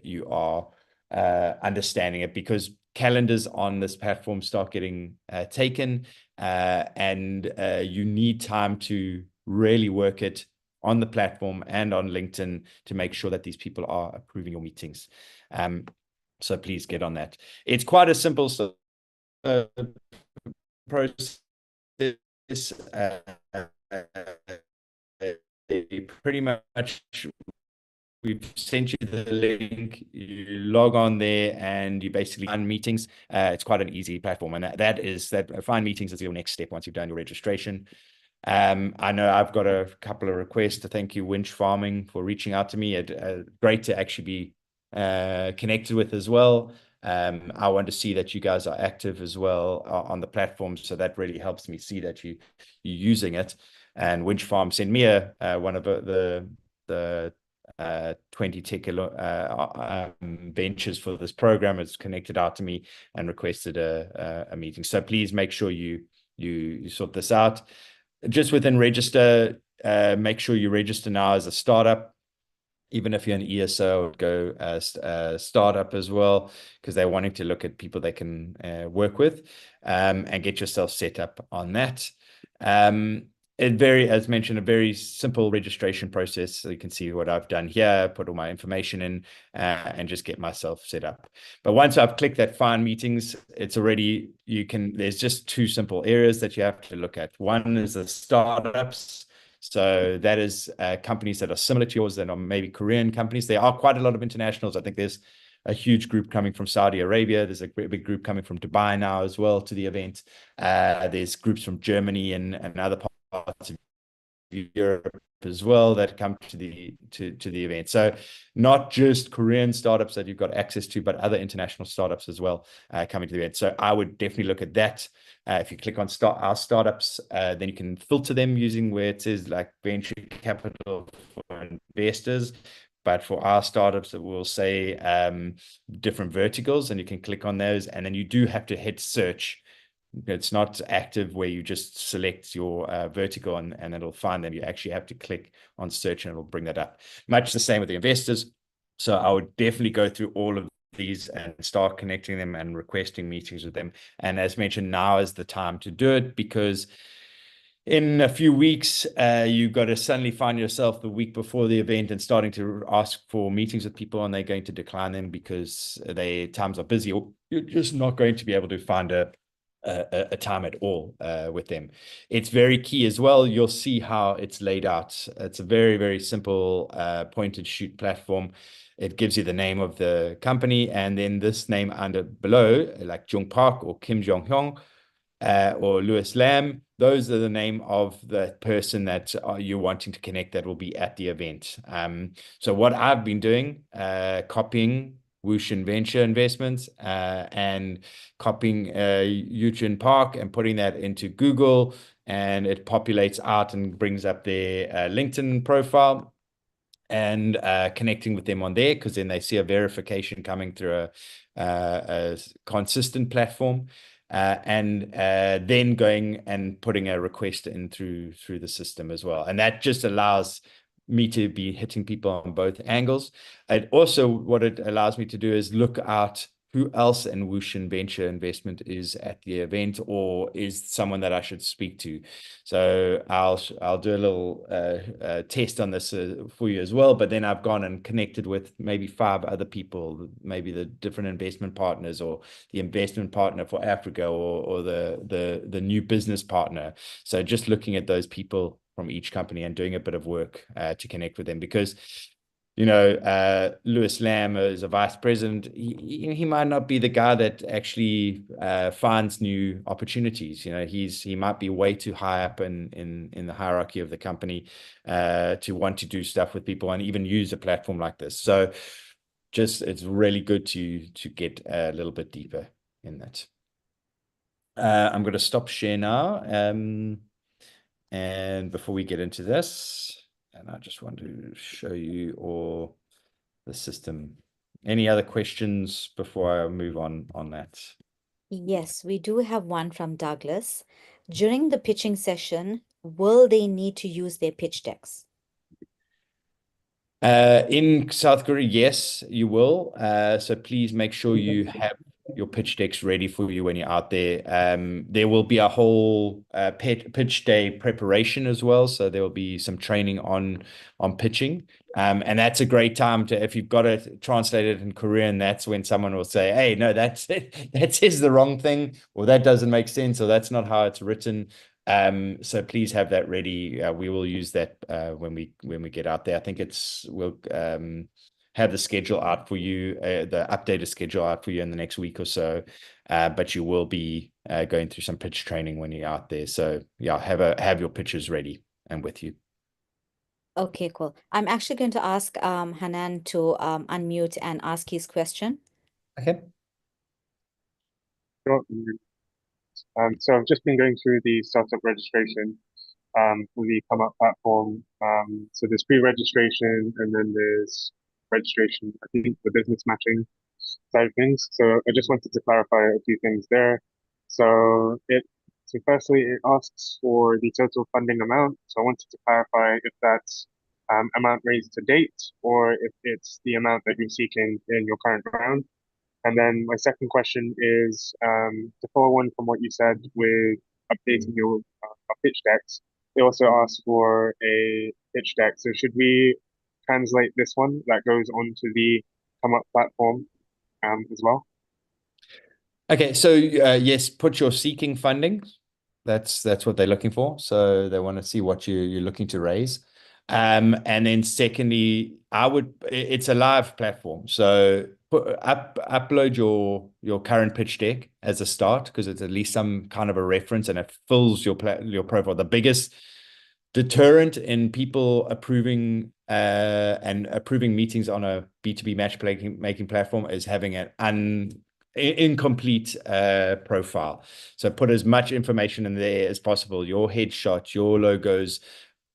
you are understanding it, because calendars on this platform start getting taken, and you need time to really work it on the platform and on LinkedIn to make sure that these people are approving your meetings. So please get on that. It's quite a simple process. uh, pretty much we've sent you the link. You log on there and you basically find meetings. It's quite an easy platform, and that find meetings is your next step once you've done your registration. I know I've got a couple of requests to thank you, Winch Farming, for reaching out to me. Great to actually be connected with as well. I want to see that you guys are active as well on the platform, so that really helps me see that you're using it. And Winch Farm sent me one of the 20 tech benches for this program. It's connected out to me and requested a meeting. So please make sure you sort this out. Just within register, make sure you register now as a startup. Even if you're an ESO, go startup as well, because they're wanting to look at people they can work with, and get yourself set up on that. As mentioned, a very simple registration process. So you can see what I've done here, put all my information in, and just get myself set up. But once I've clicked that find meetings, there's just two simple areas that you have to look at. One is the startups. So that is companies that are similar to yours, that are maybe Korean companies. There are quite a lot of internationals. I think there's a huge group coming from Saudi Arabia. There's a big group coming from Dubai now as well to the event. There's groups from Germany and other parts of Europe as well that come to the event. So not just Korean startups that you've got access to, but other international startups as well coming to the event. So I would definitely look at that. If you click on our startups, then you can filter them using where it says like venture capital for investors. But for our startups, it will say different verticals, and you can click on those. And then you do have to hit search. It's not active where you just select your vertical and it'll find them. You actually have to click on search and it'll bring that up. Much the same with the investors. So I would definitely go through all of these and start connecting them and requesting meetings with them. And as mentioned, now is the time to do it, because in a few weeks, you've got to suddenly find yourself the week before the event and starting to ask for meetings with people, and they're going to decline them because their times are busy, or you're just not going to be able to find a time at all with them. It's very key as well. You'll see how it's laid out. It's a very, very simple point and shoot platform. It gives you the name of the company, and then this name under below, like Jung Park or Kim Jong Hyung, or Louis Lam. Those are the name of the person that you're wanting to connect that will be at the event. So what I've been doing, copying Wushin Venture Investments and copying Yujin Park and putting that into Google, and it populates out and brings up their LinkedIn profile, and connecting with them on there, because then they see a verification coming through a consistent platform. And then going and putting a request in through the system as well. And that just allows me to be hitting people on both angles. And also what it allows me to do is look out who else in Wushin Venture Investment is at the event, or is someone that I should speak to. So I'll do a little test on this for you as well. But then I've gone and connected with maybe 5 other people, maybe the different investment partners, or the investment partner for Africa, or the new business partner. So just looking at those people from each company and doing a bit of work to connect with them, because Louis Lam is a vice president. He might not be the guy that actually finds new opportunities. He might be way too high up in the hierarchy of the company to want to do stuff with people and even use a platform like this. So it's really good to get a little bit deeper in that. I'm going to stop share now. And before we get into this, and I just want to show you all the system. Any other questions before I move on that? Yes, we do have one from Douglas. During the pitching session, will they need to use their pitch decks? In South Korea, yes, you will. So please make sure you have your pitch decks ready for you when you're out there. There will be a whole pitch day preparation as well. So there will be some training on pitching. And that's a great time if you've got it translated in Korean, that's when someone will say, hey, no, that says the wrong thing, or that doesn't make sense, or that's not how it's written. So please have that ready. We will use that when we get out there. I think we'll have the schedule out for you, the updated schedule out for you in the next week or so. But you will be going through some pitch training when you're out there. So yeah, have your pitches ready and with you. Okay, cool. I'm actually going to ask Hanan to unmute and ask his question. Okay. Sure. So I've just been going through the startup registration for the Come Up platform. So there's pre-registration and then there's registration, I think the business matching side of things. So I just wanted to clarify a few things there. So firstly, it asks for the total funding amount. So I wanted to clarify if that's amount raised to date or if it's the amount that you're seeking in your current round. And then my second question is to follow on from what you said with updating your pitch decks. They also ask for a pitch deck. So should we translate this one that goes onto the Come Up platform as well? Okay, so yes, put your seeking funding. That's what they're looking for. So they want to see what you're looking to raise. And then secondly, it's a live platform. So upload your current pitch deck as a start because it's at least some kind of a reference and it fills your profile. The biggest deterrent in people approving and approving meetings on a B2B matchmaking platform is having an incomplete profile. So put as much information in there as possible, your headshot, your logos,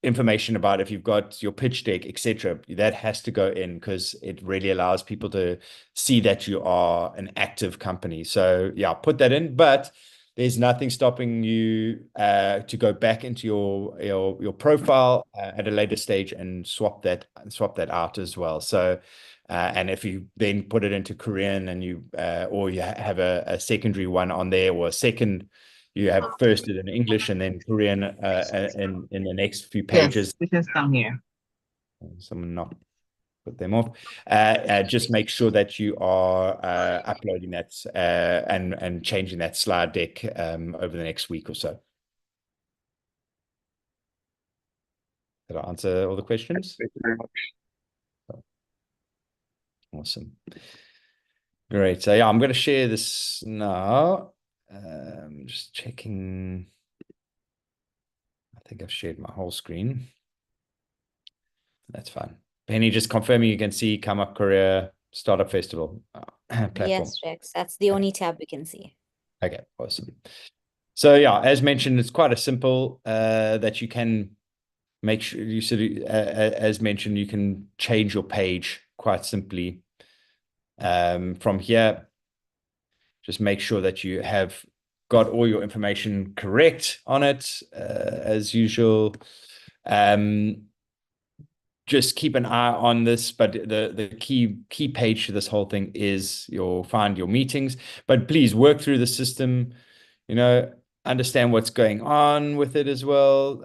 information about if you've got your pitch deck, etc. That has to go in because it really allows people to see that you are an active company. So yeah, put that in, but there's nothing stopping you to go back into your profile at a later stage and swap that out as well. So and if you then put it into Korean and you or you have a secondary one on there or a second, you have first it in English and then Korean in the next few pages. Yes, we can start here. Someone not put them off. Just make sure that you are uploading that and changing that slide deck over the next week or so. Did I answer all the questions? Thank you very much. Awesome. Great. So yeah, I'm going to share this now. Just checking. I think I've shared my whole screen. That's fine. Penny, just confirming you can see Come Up Korea Startup Festival platform. Yes, Rex, that's the only tab we can see. Okay, awesome. So yeah, as mentioned, it's quite a simple that you can make sure you as mentioned, you can change your page quite simply from here. Just make sure that you have got all your information correct on it as usual. Just keep an eye on this, but the key page to this whole thing is you'll find your meetings, but please work through the system, understand what's going on with it as well.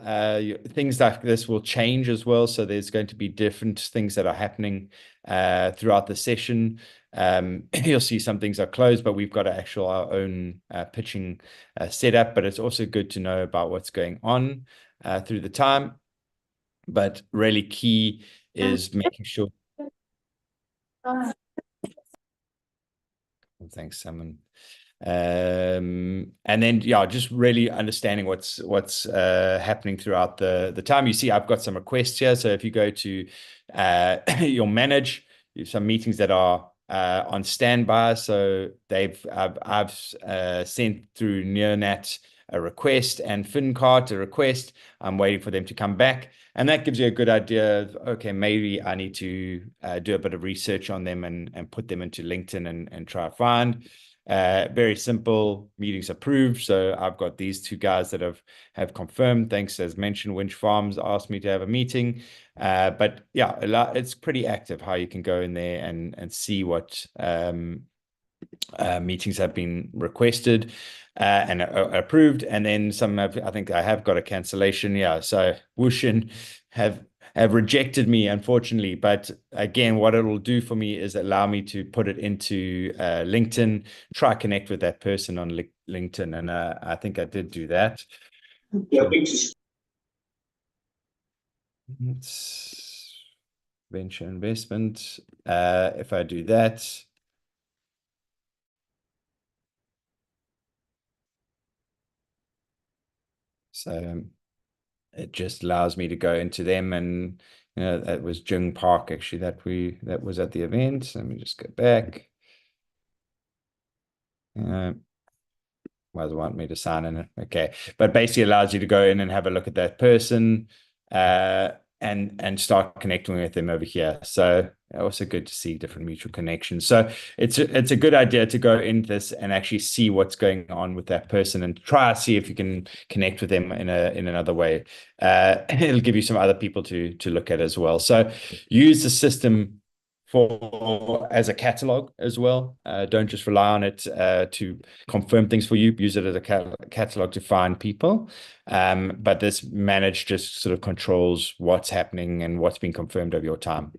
Things like this will change as well. So there's going to be different things that are happening throughout the session. You'll see some things are closed, but we've got our own pitching setup, but it's also good to know about what's going on through the time. But really key is making sure. Thanks, Simon. And then just really understanding what's happening throughout the time. You see, I've got some requests here. So if you go to your manage, you have some meetings that are on standby. So I've sent through Neonat a request and FinCart a request. I'm waiting for them to come back. And that gives you a good idea of, okay, maybe I need to do a bit of research on them and put them into LinkedIn and try to find. Very simple, meetings approved. So I've got these two guys that have confirmed. Thanks, as mentioned, Winch Farms asked me to have a meeting. But yeah, it's pretty active how you can go in there and see what meetings have been requested and approved, and then some I think I have got a cancellation. Yeah, so Wushin have rejected me, unfortunately. But again, what it will do for me is allow me to put it into LinkedIn, try connect with that person on LinkedIn, and I think I did do that. It's venture investment. If I do that, so it just allows me to go into them, and that was Jung Park actually that was at the event. Let me just go back. Why does it want me to sign in it? Okay. But basically allows you to go in and have a look at that person and start connecting with them over here. So also good to see different mutual connections. So it's a good idea to go into this and actually see what's going on with that person and try to see if you can connect with them in another way. It'll give you some other people to look at as well. So use the system as a catalog as well. Don't just rely on it to confirm things for you. Use it as a catalog to find people. But this manage just sort of controls what's happening and what's been confirmed over your time.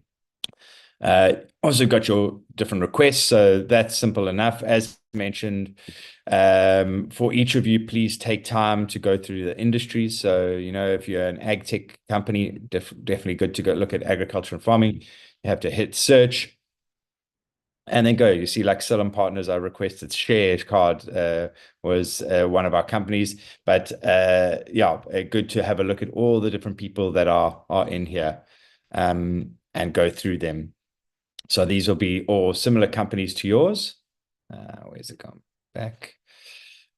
Also got your different requests, so that's simple enough. As mentioned, for each of you, please take time to go through the industries. So, if you're an ag tech company, definitely good to go look at agriculture and farming. You have to hit search and then go. You see, like Salem Partners, I requested share card was one of our companies, but yeah, good to have a look at all the different people that are in here and go through them. So these will be all similar companies to yours. Where's it gone? Back.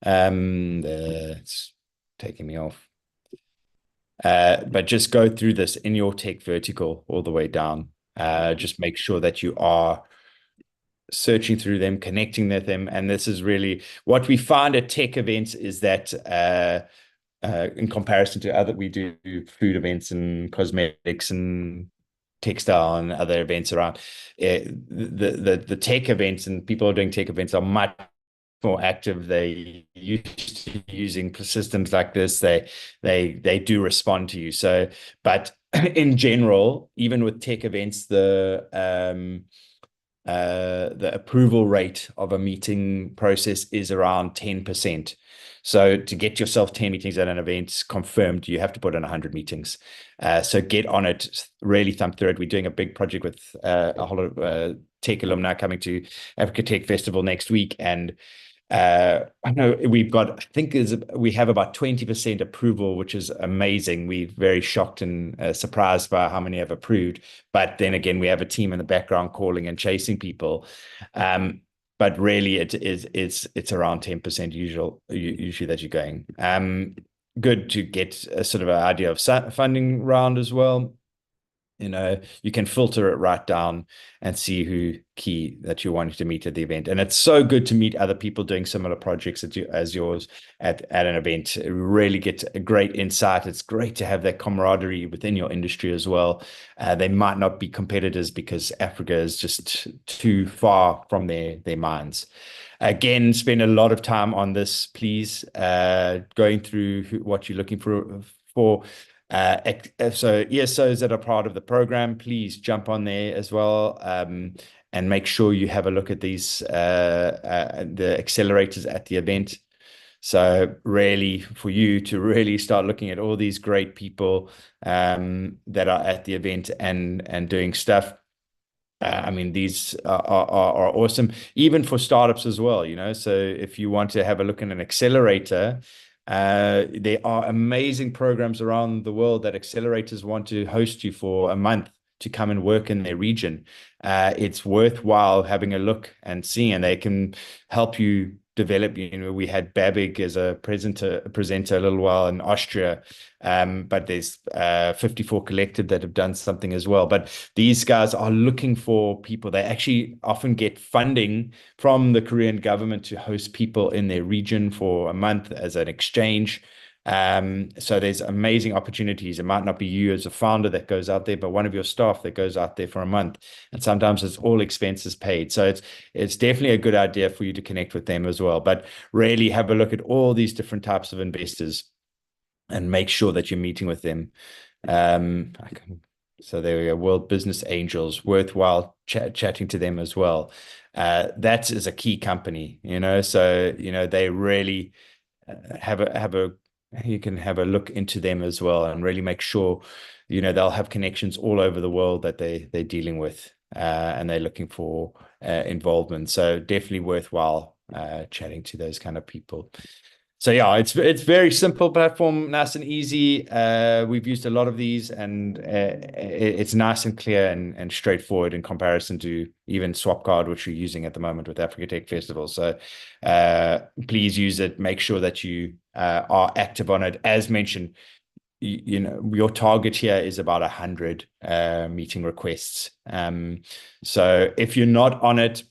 It's taking me off. But just go through this in your tech vertical all the way down. Just make sure that you are searching through them, connecting with them. And this is really what we find at tech events is that in comparison to other, we do food events and cosmetics and textile and other events around. The tech events and people who are doing tech events are much more active. They used to using systems like this. They do respond to you. So, but in general, even with tech events, the approval rate of a meeting process is around 10%. So to get yourself 10 meetings at an event confirmed, you have to put in 100 meetings. So get on it, really thumb through it. We're doing a big project with a whole lot of tech alumni coming to Africa Tech Festival next week. And I know I think we have about 20% approval, which is amazing. We're very shocked and surprised by how many have approved. But then again, we have a team in the background calling and chasing people. But really, it's around 10% usually that you're going. Good to get a sort of an idea of funding round as well. You can filter it right down and see who key that you're wanting to meet at the event. And it's so good to meet other people doing similar projects as yours at an event. Really get a great insight. It's great to have that camaraderie within your industry as well. They might not be competitors because Africa is just too far from their minds. Again, spend a lot of time on this, please, going through what you're looking for. So ESOs that are part of the program, please jump on there as well, and make sure you have a look at these the accelerators at the event. So really, for you to really start looking at all these great people that are at the event and doing stuff. I mean, these are awesome, even for startups as well. So if you want to have a look at an accelerator. There are amazing programs around the world that accelerators want to host you for a month to come and work in their region. It's worthwhile having a look and seeing, and they can help you develop. We had Babig as a presenter a little while in Austria, but there's 54 Collected that have done something as well. But these guys are looking for people. They actually often get funding from the Korean government to host people in their region for a month as an exchange. So there's amazing opportunities. It might not be you as a founder that goes out there, but one of your staff that goes out there for a month. And sometimes it's all expenses paid. So it's definitely a good idea for you to connect with them as well. But really have a look at all these different types of investors and make sure that you're meeting with them. So there we go. World Business Angels, worthwhile chatting to them as well. That is a key company, so they really have a have a look into them as well, and really make sure, they'll have connections all over the world that they're dealing with, and they're looking for involvement. So definitely worthwhile chatting to those kind of people. So yeah, it's very simple platform, nice and easy. We've used a lot of these, and it's nice and clear and straightforward in comparison to even Swapcard, which we're using at the moment with Africa Tech Festival. So please use it. Make sure that you are active on it. As mentioned, your target here is about 100 meeting requests. So if you're not on it,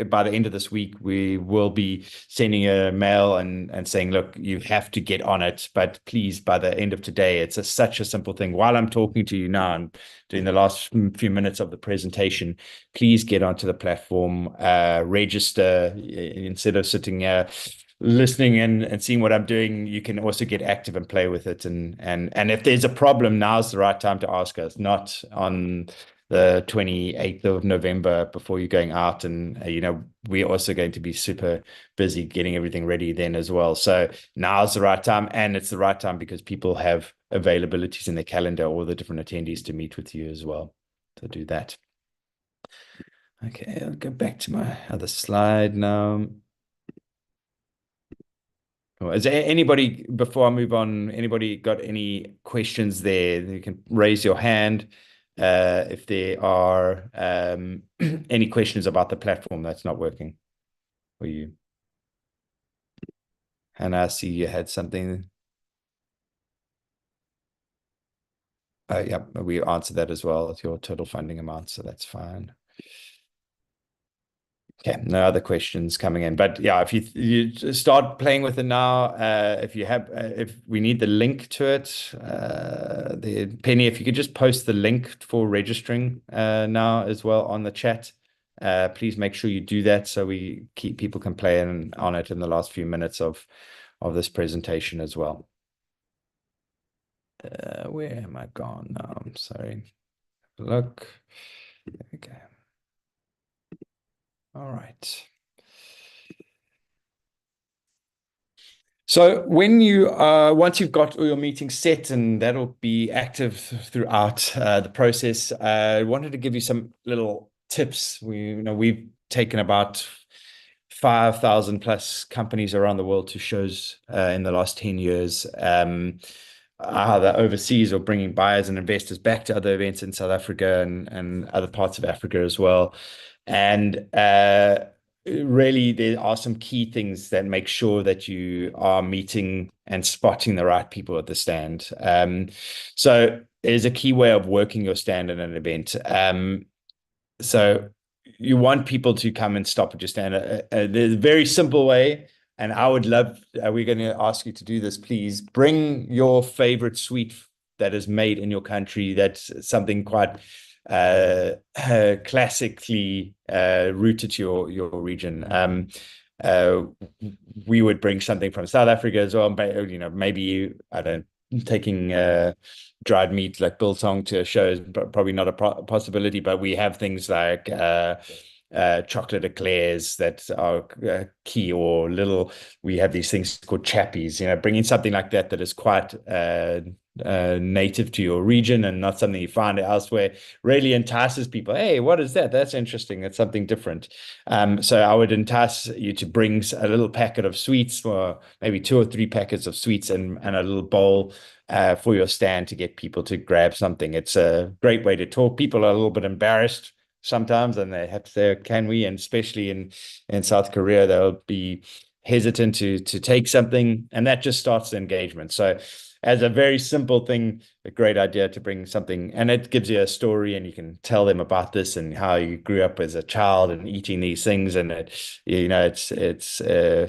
by the end of this week, we will be sending a mail and saying, look, you have to get on it. But please, by the end of today, it's such a simple thing. While I'm talking to you now and doing the last few minutes of the presentation, please get onto the platform, register instead of sitting here listening and seeing what I'm doing. You can also get active and play with it. And if there's a problem, now's the right time to ask us, not on the 28th of November before you're going out. And, we're also going to be super busy getting everything ready then as well. So now's the right time. And it's the right time because people have availabilities in their calendar, all the different attendees to meet with you as well. So do that. Okay, I'll go back to my other slide now. Is there anybody, before I move on, anybody got any questions there? You can raise your hand if there are any questions about the platform that's not working for you. And I see you had something. Yeah, we answered that as well with your total funding amount, so that's fine. Okay, no other questions coming in, but yeah, if you start playing with it now, if we need the link to it, Penny, if you could just post the link for registering now as well on the chat, please make sure you do that so people can play on it in the last few minutes of this presentation as well. Where am I gone now? I'm sorry. Look. Okay. All right. So when once you've got all your meetings set, and that'll be active throughout the process, I wanted to give you some little tips. We've taken about 5,000 plus companies around the world to shows in the last 10 years, either overseas or bringing buyers and investors back to other events in South Africa and other parts of Africa as well. And really, there are some key things that make sure that you are meeting and spotting the right people at the stand. So there's a key way of working your stand at an event. So you want people to come and stop at your stand. There's a very simple way, and I would love, we're going to ask you to do this, please. Bring your favorite sweet that is made in your country. That's something quite classically rooted to your region. We would bring something from South Africa as well. Maybe taking dried meat like biltong to a show is probably not a possibility, but we have things like chocolate eclairs that are key, or we have these things called chappies, bringing something like that is quite native to your region and not something you find elsewhere really entices people. Hey, what is that? That's interesting. It's something different. So I would entice you to bring a little packet of sweets, or maybe 2 or 3 packets of sweets and a little bowl for your stand to get people to grab something. It's a great way to talk. People are a little bit embarrassed sometimes, and they have to say, can we? And especially in South Korea, they'll be hesitant to take something, and that just starts the engagement. So as a very simple thing, a great idea to bring something, and it gives you a story, and you can tell them about this and how you grew up as a child and eating these things, and it's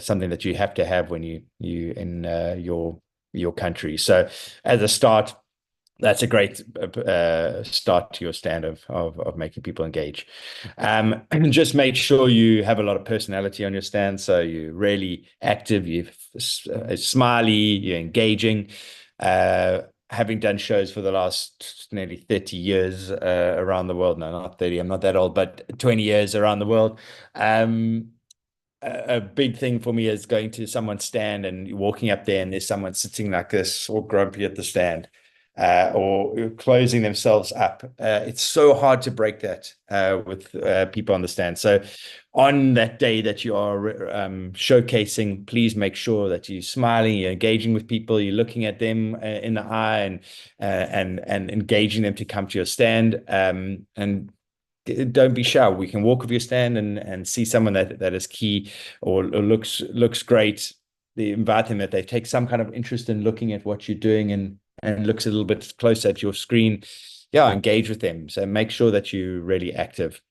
something that you have to have when you in your country. So as a start, that's a great start to your stand of making people engage. And just make sure you have a lot of personality on your stand. So you're really active, you're smiley, you're engaging. Having done shows for the last nearly 30 years around the world. No, not 30, I'm not that old, but 20 years around the world. a big thing for me is going to someone's stand and walking up there and there's someone sitting like this or grumpy at the stand, or closing themselves up. It's so hard to break that with people on the stand. So on that day that you are showcasing, please make sure that you're smiling, you're engaging with people, you're looking at them in the eye, and engaging them to come to your stand. And don't be shy. We can walk with your stand and see someone that is key or looks great. They invite them that they take some kind of interest in looking at what you're doing and looks a little bit closer at your screen. Yeah, engage with them. So make sure that you're really active.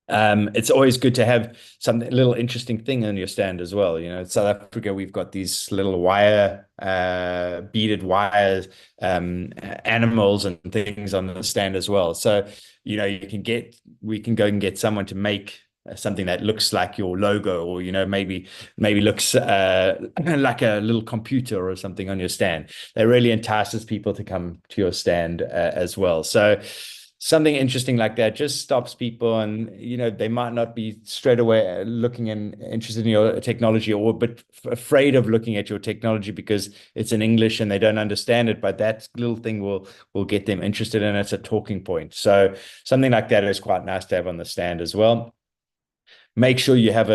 It's always good to have some little interesting thing on your stand as well. You know, in South Africa, we've got these little beaded wires, animals and things on the stand as well. So, you know, we can go and get someone to make something that looks like your logo, or, you know, maybe looks like a little computer or something on your stand. That really entices people to come to your stand as well. So something interesting like that just stops people, and, you know, they might not be straight away looking and interested in your technology, or but afraid of looking at your technology because it's in English and they don't understand it. But that little thing will get them interested, and it's a talking point. So something like that is quite nice to have on the stand as well. Make sure you have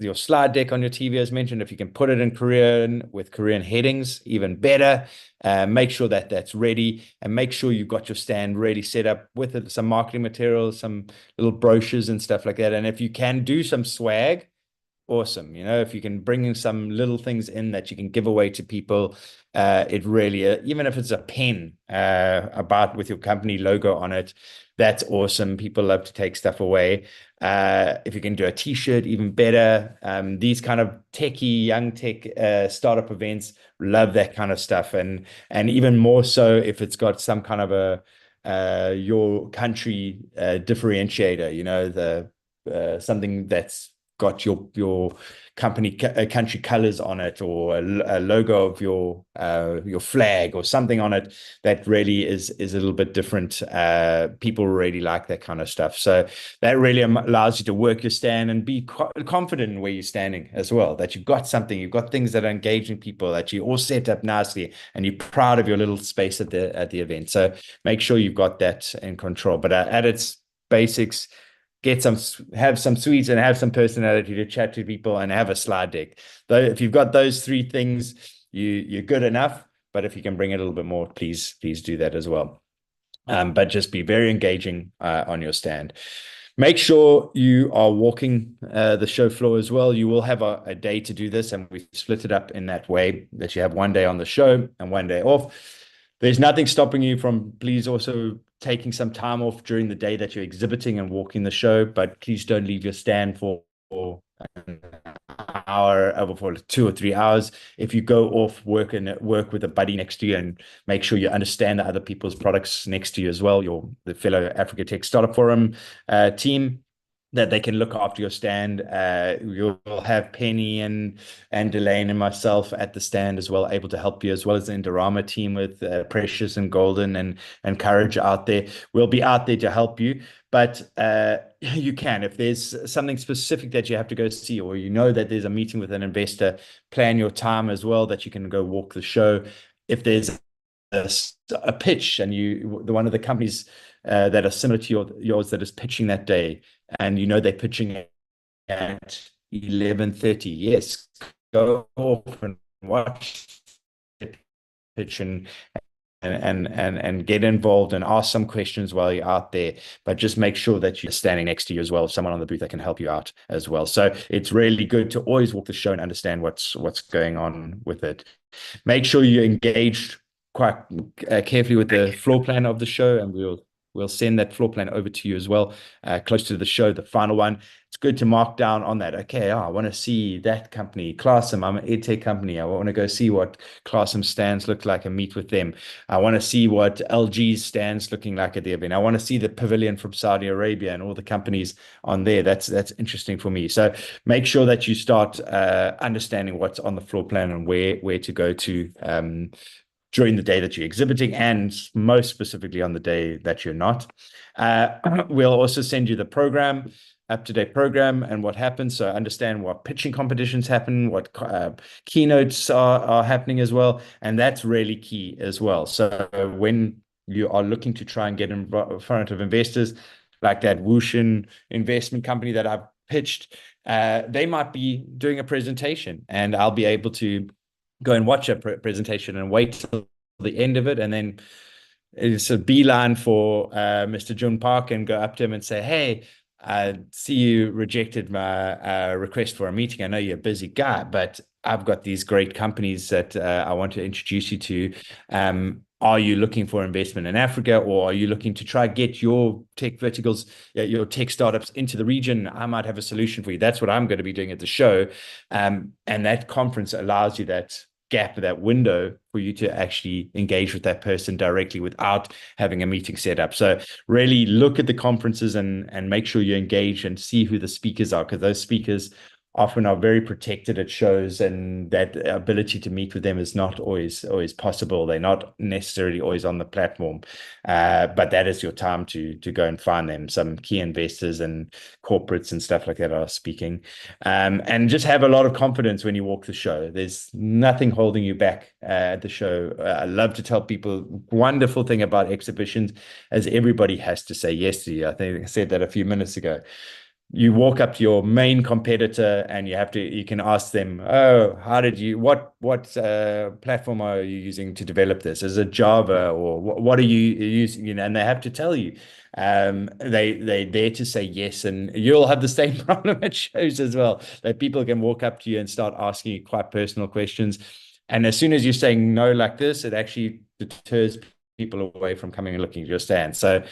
your slide deck on your TV, as mentioned. If you can put it in Korean with Korean headings, even better. Make sure that that's ready, and make sure you've got your stand ready set up with some marketing materials, some little brochures and stuff like that. And if you can do some swag, awesome. You know, if you can bring in some little things in that you can give away to people, it really, even if it's a pen about with your company logo on it, that's awesome. People love to take stuff away. If you can do a t-shirt, even better. These kind of techie, young tech startup events love that kind of stuff, and even more so if it's got some kind of a your country differentiator. You know, the something that's got your country colors on it, or a logo of your flag or something on it that really is a little bit different. People really like that kind of stuff. So that really allows you to work your stand and be confident in where you're standing as well, that you've got something, you've got things that are engaging people, that you all set up nicely, and you're proud of your little space at the event. So make sure you've got that in control. But at its basics, have some sweets and have some personality to chat to people, and have a slide deck. Though if you've got those three things, you're good enough. But if you can bring it a little bit more, please do that as well. But just be very engaging on your stand. Make sure you are walking the show floor as well. You will have a day to do this, and we split it up in that way that you have one day on the show and one day off. There's nothing stopping you from, please, also taking some time off during the day that you're exhibiting and walking the show, but please don't leave your stand for an hour, over for 2 or 3 hours. If you go off, work with a buddy next to you, and make sure you understand the other people's products next to you as well, the fellow Africa Tech Startup Forum team, that they can look after your stand. You'll have Penny and Delane and myself at the stand as well, able to help you, as well as the Indorama team with Precious and Golden and Courage out there. We'll be out there to help you. But you can, if there's something specific that you have to go see, or you know that there's a meeting with an investor, plan your time as well, that you can go walk the show. If there's a pitch, and one of the companies that are similar to yours that is pitching that day, and you know they're pitching at 11:30, yes, go off and watch the pitch and get involved and ask some questions while you're out there. But just make sure that you're standing next to you as well, someone on the booth that can help you out as well. So it's really good to always walk the show and understand what's going on with it. Make sure you're engaged quite carefully with the floor plan of the show, and we'll send that floor plan over to you as well, close to the show, the final one. It's good to mark down on that. Okay, I want to see that company, Classum. I'm an EdTech company. I want to go see what Classum stands look like and meet with them. I want to see what LG's stands looking like at the event. I want to see the pavilion from Saudi Arabia and all the companies on there. That's interesting for me. So make sure that you start understanding what's on the floor plan and where to go to during the day that you're exhibiting, and most specifically on the day that you're not. We'll also send you the program up-to-date program and what happens. So understand what pitching competitions happen, what keynotes are happening as well. And that's really key as well. So when you are looking to try and get in front of investors, like that Wushin investment company that I've pitched, they might be doing a presentation, and I'll be able to go and watch a presentation and wait till the end of it, and then it's a beeline for Mr. Jun Park and go up to him and say, hey, I see you rejected my request for a meeting. I know you're a busy guy, but I've got these great companies that I want to introduce you to. Are you looking for investment in Africa, or are you looking to try get your tech verticals, your tech startups into the region? I might have a solution for you. That's what I'm going to be doing at the show. And that conference allows you that gap, that window for you to actually engage with that person directly without having a meeting set up. So really look at the conferences and make sure you engage and see who the speakers are, because those speakers often are very protected at shows, and that ability to meet with them is not always possible. They're not necessarily always on the platform, but that is your time to go and find them. Some key investors and corporates and stuff like that are speaking, and just have a lot of confidence when you walk the show. There's nothing holding you back at the show. I love to tell people, wonderful thing about exhibitions is everybody has to say yes to you. I think I said that a few minutes ago. You walk up to your main competitor and you can ask them, oh, what platform are you using to develop this? Is it Java, or what are you using? And they have to tell you. They dare to say yes, and you'll have the same problem at shows as well, that people can walk up to you and start asking you quite personal questions. And as soon as you're saying no like this, it actually deters people away from coming and looking at your stand. So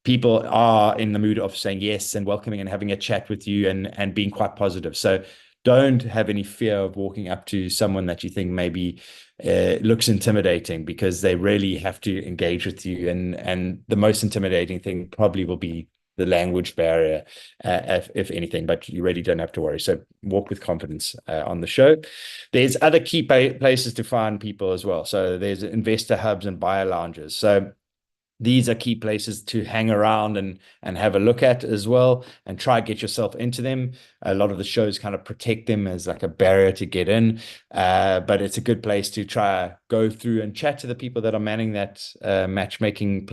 people are in the mood of saying yes and welcoming and having a chat with you and being quite positive. So don't have any fear of walking up to someone that you think maybe looks intimidating, because they really have to engage with you. And the most intimidating thing probably will be the language barrier, if anything, but you really don't have to worry. So walk with confidence on the show. There's other key places to find people as well. So there's investor hubs and buyer lounges. So these are key places to hang around and have a look at as well, and try get yourself into them. A lot of the shows kind of protect them as like a barrier to get in, but it's a good place to try go through and chat to the people that are manning that matchmaking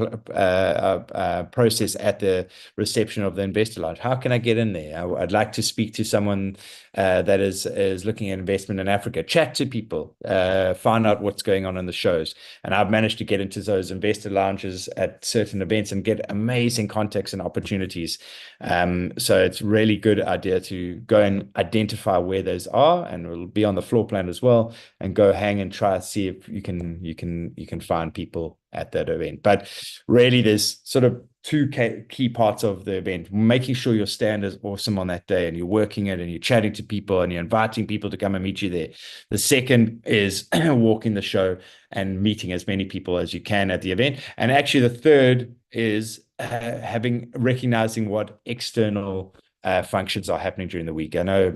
process at the reception of the investor lounge. How can I get in there? I'd like to speak to someone that is looking at investment in Africa. Chat to people, find out what's going on in the shows. And I've managed to get into those investor lounges at certain events and get amazing contacts and opportunities. So it's really good idea to go and identify where those are, and it'll be on the floor plan as well, and go hang and try to see if you can find people at that event. But really, there's sort of two key parts of the event: making sure your stand is awesome on that day and you're working it and you're chatting to people and you're inviting people to come and meet you there. The second is walking the show and meeting as many people as you can at the event. And actually the third is recognizing what external functions are happening during the week. I know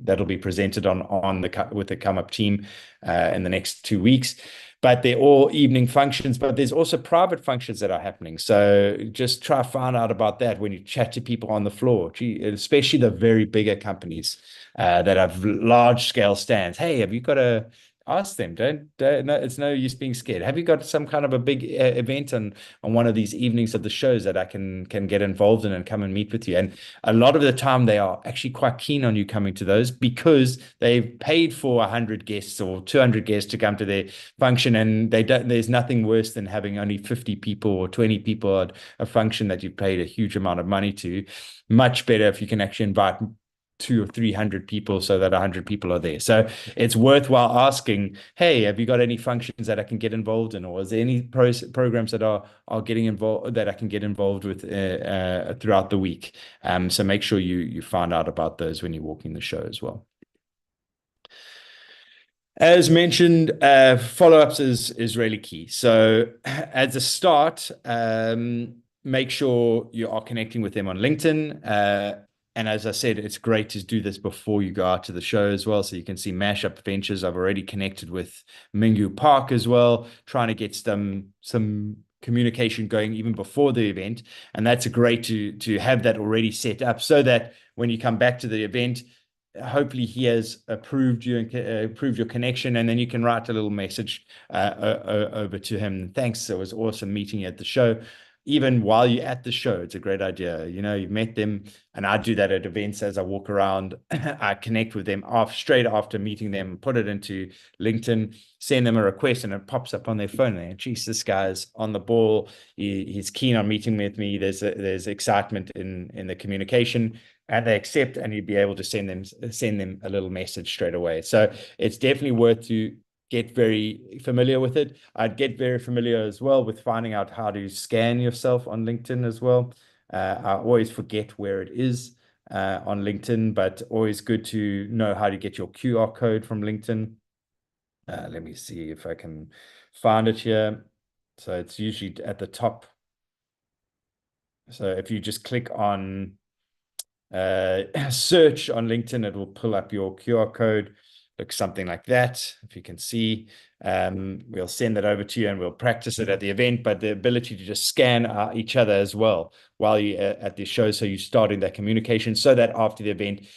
that'll be presented with the Come Up team in the next 2 weeks. But they're all evening functions, but there's also private functions that are happening. So just try to find out about that when you chat to people on the floor, especially the very bigger companies that have large scale stands. Hey, have you got a ask them? Don't no, it's no use being scared. Have you got some kind of a big event on one of these evenings of the shows that I can get involved in and come and meet with you? And a lot of the time they are actually quite keen on you coming to those, because they've paid for 100 guests or 200 guests to come to their function, and there's nothing worse than having only 50 people or 20 people at a function that you've paid a huge amount of money to. Much better if you can actually invite 200 or 300 people, so that 100 people are there. So it's worthwhile asking, hey, have you got any functions that I can get involved in, or is there any programs that are getting involved that I can get involved with throughout the week? So make sure you find out about those when you're walking the show as well. As mentioned, follow-ups is really key. So at the start, make sure you are connecting with them on LinkedIn. And as I said, it's great to do this before you go out to the show as well, so you can see Mashup Ventures. I've already connected with Mingu Park as well, trying to get some communication going even before the event. And that's great to have that already set up, so that when you come back to the event, hopefully he has approved you and approved your connection, and then you can write a little message over to him. Thanks, it was awesome meeting you at the show. Even while you're at the show, it's a great idea. You've met them, and I do that at events as I walk around. I connect with them straight after meeting them, put it into LinkedIn, send them a request, and it pops up on their phone. And geez, this guy's on the ball. He's keen on meeting with me. There's excitement in the communication, and they accept, and you'd be able to send them a little message straight away. So it's definitely worth to get very familiar with it. I'd get very familiar as well with finding out how to scan yourself on LinkedIn as well. I always forget where it is on LinkedIn, but always good to know how to get your QR code from LinkedIn. Let me see if I can find it here. So it's usually at the top. So if you just click on search on LinkedIn, it will pull up your QR code. Looks something like that, if you can see. We'll send that over to you and we'll practice it at the event, but the ability to just scan each other as well while you're at the show, so you're starting that communication, so that after the event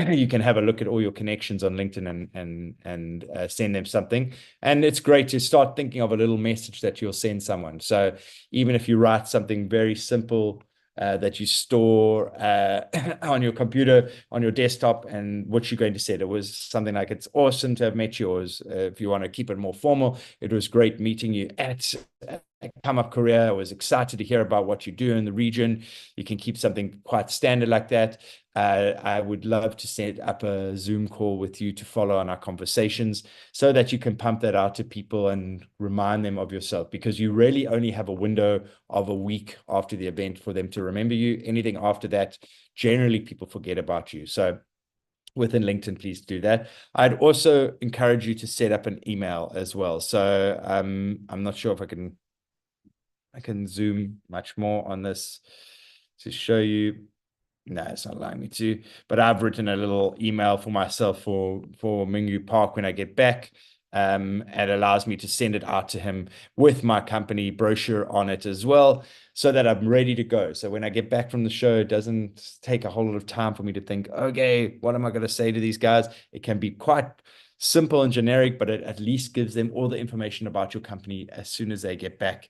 you can have a look at all your connections on LinkedIn and send them something. And it's great to start thinking of a little message that you'll send someone. So even if you write something very simple that you store on your computer, on your desktop, and what you're going to say. It was something like, it's awesome to have met you. If you want to keep it more formal, it was great meeting you at Come Up Korea. I was excited to hear about what you do in the region. You can keep something quite standard like that. I would love to set up a Zoom call with you to follow on our conversations, so that you can pump that out to people and remind them of yourself, because you really only have a window of a week after the event for them to remember you. Anything after that, generally people forget about you. So within LinkedIn, please do that. I'd also encourage you to set up an email as well. So I'm not sure if I can zoom much more on this to show you. No, it's not allowing me to, but I've written a little email for myself for Mingyu Park when I get back. It allows me to send it out to him with my company brochure on it as well, so that I'm ready to go. So when I get back from the show, it doesn't take a whole lot of time for me to think, okay, what am I going to say to these guys? It can be quite simple and generic, but it at least gives them all the information about your company as soon as they get back.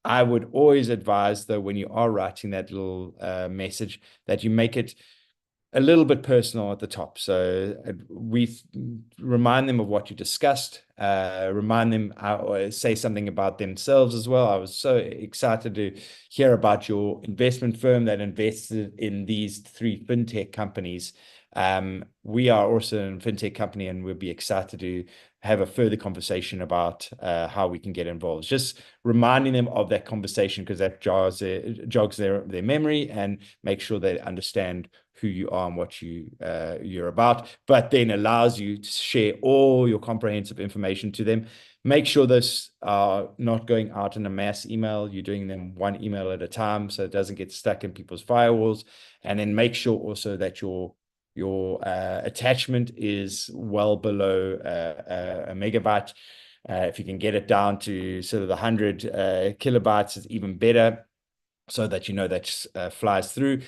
I would always advise, though, when you are writing that little message, that you make it a little bit personal at the top. So we remind them of what you discussed, remind them, or say something about themselves as well. I was so excited to hear about your investment firm that invested in these 3 fintech companies. We are also a fintech company, and we'll be excited to have a further conversation about how we can get involved. Just reminding them of that conversation, because that jogs their memory and make sure they understand who you are and what you're about, but then allows you to share all your comprehensive information to them. Make sure those are not going out in a mass email. You're doing them one email at a time, so it doesn't get stuck in people's firewalls. And then make sure also that your attachment is well below a megabyte. If you can get it down to sort of the 100 kilobytes, is even better, so that you know that flies through.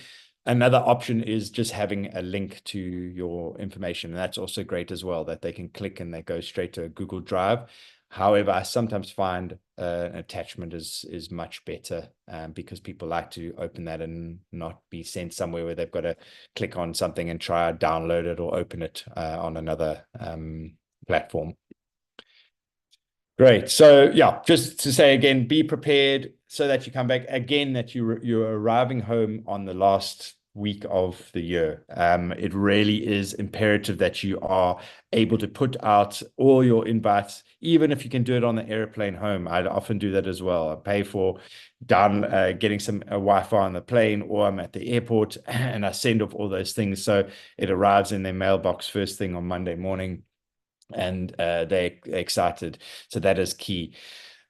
Another option is just having a link to your information. And that's also great as well, that they can click and they go straight to a Google Drive. However, I sometimes find an attachment is much better, because people like to open that and not be sent somewhere where they've got to click on something and try to download it or open it on another platform. Great. So yeah, just to say again, be prepared so that you come back again, that you're arriving home on the last week of the year. It really is imperative that you are able to put out all your invites, even if you can do it on the airplane home. I often do that as well. I pay for getting some Wi-Fi on the plane, or I'm at the airport and I send off all those things, so it arrives in their mailbox first thing on Monday morning, and they're excited. So that is key.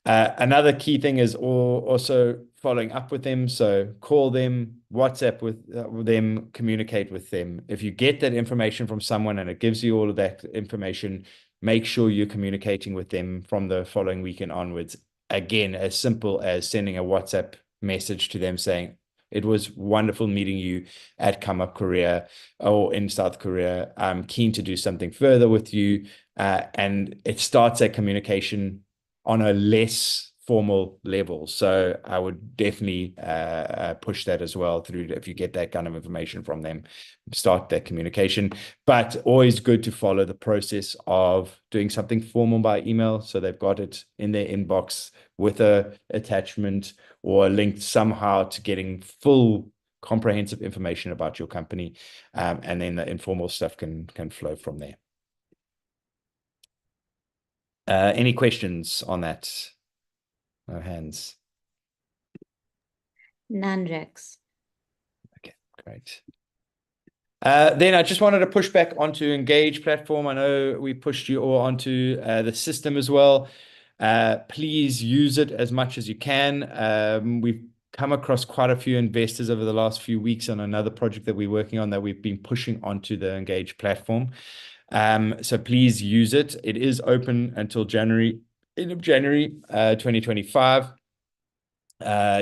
Another key thing is also following up with them. So call them, WhatsApp with them, communicate with them. If you get that information from someone and it gives you all of that information, make sure you're communicating with them from the following weekend onwards again, as simple as sending a WhatsApp message to them saying, it was wonderful meeting you at Come Up Korea or in South Korea. I'm keen to do something further with you. And it starts that communication on a less formal level. So I would definitely push that as well through if you get that kind of information from them, start that communication. But always good to follow the process of doing something formal by email. So they've got it in their inbox with a attachment or a link somehow to getting full comprehensive information about your company. And then the informal stuff can flow from there. Any questions on that? No hands. None, Rex. Okay, great. Then I just wanted to push back onto Engage platform. I know we pushed you all onto the system as well. Please use it as much as you can. We've come across quite a few investors over the last few weeks on another project that we're working on that we've been pushing onto the Engage platform. So please use it. It is open until end of January 2025.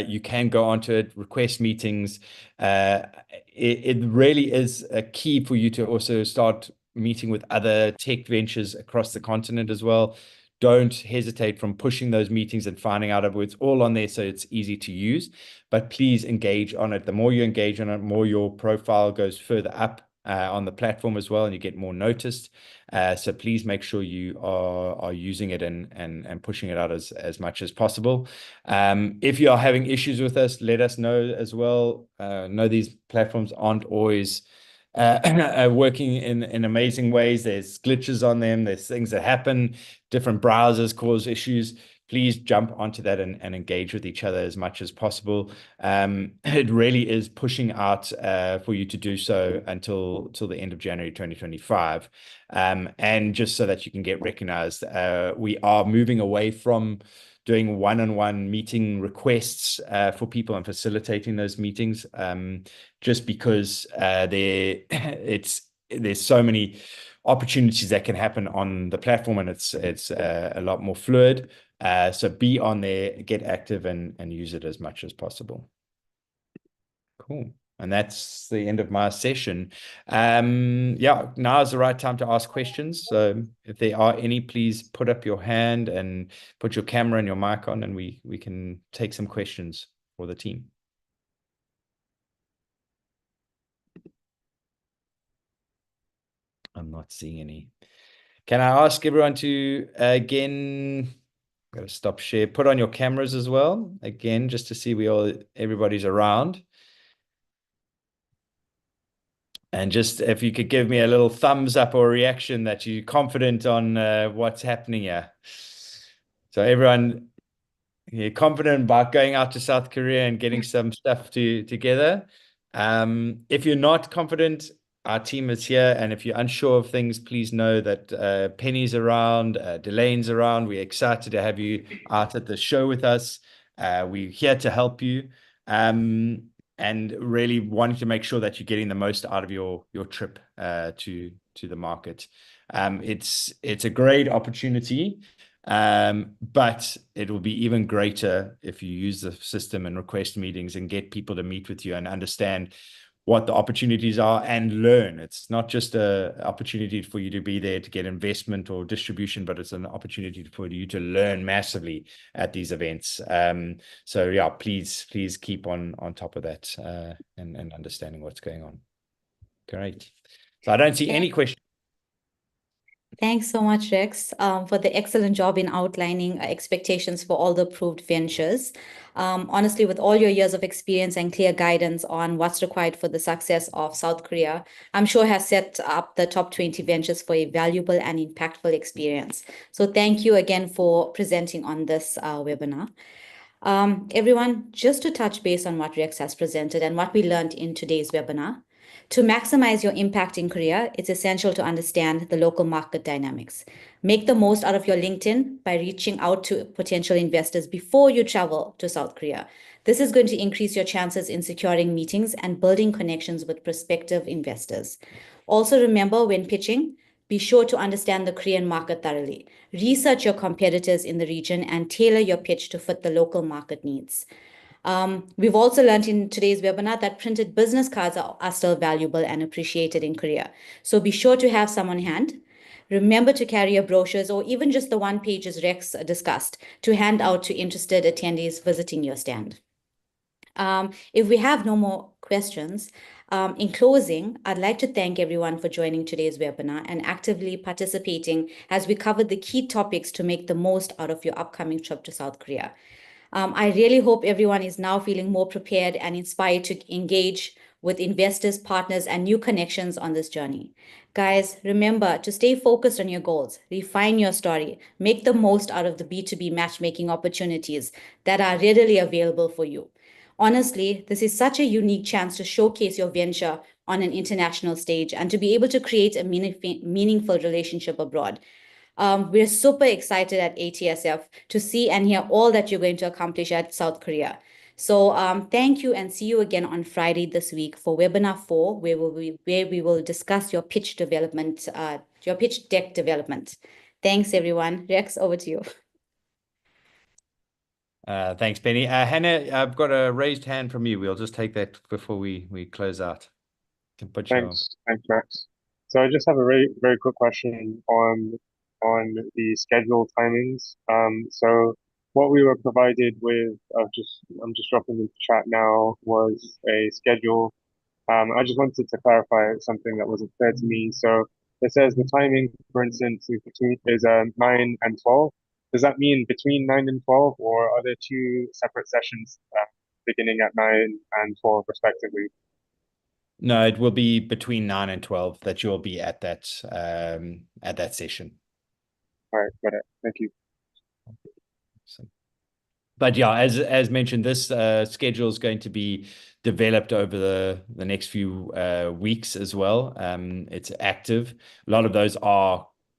You can go onto it, request meetings. It really is a key for you to also start meeting with other tech ventures across the continent as well. Don't hesitate from pushing those meetings and finding out about it's all on there so it's easy to use. But please engage on it. The more you engage on it, more your profile goes further up on the platform as well, and you get more noticed. So please make sure you are using it and pushing it out as much as possible. If you are having issues with us, let us know as well. Know these platforms aren't always working in amazing ways. There's glitches on them. There's things that happen. Different browsers cause issues. Please jump onto that and engage with each other as much as possible. It really is pushing out for you to do so until the end of January 2025. And just so that you can get recognized, we are moving away from doing one-on-one meeting requests for people and facilitating those meetings, just because there's so many opportunities that can happen on the platform, and it's a lot more fluid. So be on there, get active, and use it as much as possible. Cool. And that's the end of my session. Yeah, now is the right time to ask questions. So if there are any, please put up your hand and put your camera and your mic on, and we can take some questions for the team. I'm not seeing any. Can I ask everyone to, again, got to stop share, put on your cameras as well, again, just to see everybody's around. And just if you could give me a little thumbs up or reaction that you're confident on what's happening here. So everyone, you're confident about going out to South Korea and getting some stuff together. If you're not confident, our team is here. And if you're unsure of things, please know that Penny's around, Delaine's around. We're excited to have you out at the show with us. We're here to help you. And really wanting to make sure that you're getting the most out of your trip to the market. It's a great opportunity, but it will be even greater if you use the system and request meetings and get people to meet with you and understand what the opportunities are and learn. It's not just an opportunity for you to be there to get investment or distribution, but it's an opportunity for you to learn massively at these events. So yeah, please keep on top of that and understanding what's going on. Great. So I don't see any questions. Thanks so much, Rex, for the excellent job in outlining expectations for all the approved ventures. Honestly, with all your years of experience and clear guidance on what's required for the success of South Korea, I'm sure has set up the top 20 ventures for a valuable and impactful experience. So thank you again for presenting on this webinar. Everyone, just to touch base on what Rex has presented and what we learned in today's webinar. To maximize your impact in Korea, it's essential to understand the local market dynamics. Make the most out of your LinkedIn by reaching out to potential investors before you travel to South Korea. This is going to increase your chances in securing meetings and building connections with prospective investors. Also remember, when pitching, Be sure to understand the Korean market thoroughly. Research your competitors in the region and tailor your pitch to fit the local market needs. We've also learned in today's webinar that printed business cards are still valuable and appreciated in Korea. So be sure to have some on hand. Remember to carry your brochures or even just the one pages Rex discussed to hand out to interested attendees visiting your stand. If we have no more questions, in closing, I'd like to thank everyone for joining today's webinar and actively participating as we covered the key topics to make the most out of your upcoming trip to South Korea. I really hope everyone is now feeling more prepared and inspired to engage with investors, partners, and new connections on this journey. Guys, remember to stay focused on your goals, refine your story, make the most out of the B2B matchmaking opportunities that are readily available for you. Honestly, this is such a unique chance to showcase your venture on an international stage and to be able to create a meaningful relationship abroad. We're super excited at ATSF to see and hear all that you're going to accomplish at South Korea. So thank you and see you again on Friday this week for webinar 4, where we will discuss your pitch development, your pitch deck development. Thanks, everyone. Rex, over to you. Thanks, Penny. Hannah, I've got a raised hand from you. We'll just take that before we close out. You can put Thanks, Max. So I just have a very, very quick question on the schedule timings. So what we were provided with, I'm just dropping into chat now, was a schedule. I just wanted to clarify something that wasn't clear to me. So it says the timing, for instance, is 9 and 12. Does that mean between 9 and 12, or are there two separate sessions beginning at 9 and 12 respectively? No, it will be between 9 and 12 that you'll be at that session. All right, got it. Thank you. But yeah, as mentioned, this schedule is going to be developed over the next few weeks as well. It's active. A lot of those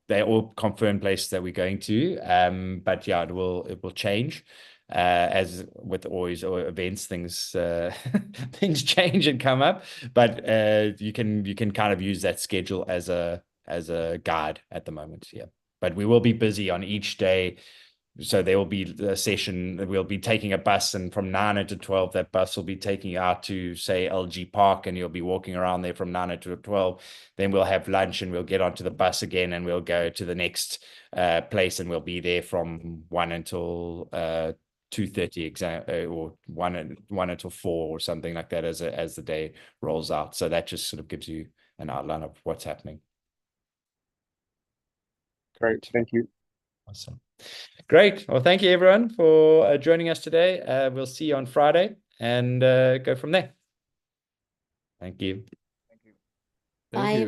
they're all confirmed places that we're going to. But yeah, it will change. As with always events, things things change and come up. But you can kind of use that schedule as a guide at the moment. Yeah. But we will be busy on each day. So there will be a session that we'll be taking a bus, and from 9 to 12, that bus will be taking you out to, say, LG Park, and you'll be walking around there from 9 to 12. Then we'll have lunch and we'll get onto the bus again and we'll go to the next place, and we'll be there from 1 until 2:30 or 1 until 4 or something like that as the day rolls out. So that just sort of gives you an outline of what's happening. Great, thank you. Awesome. Great. Well, thank you everyone for joining us today. We'll see you on Friday and go from there. Thank you. Bye.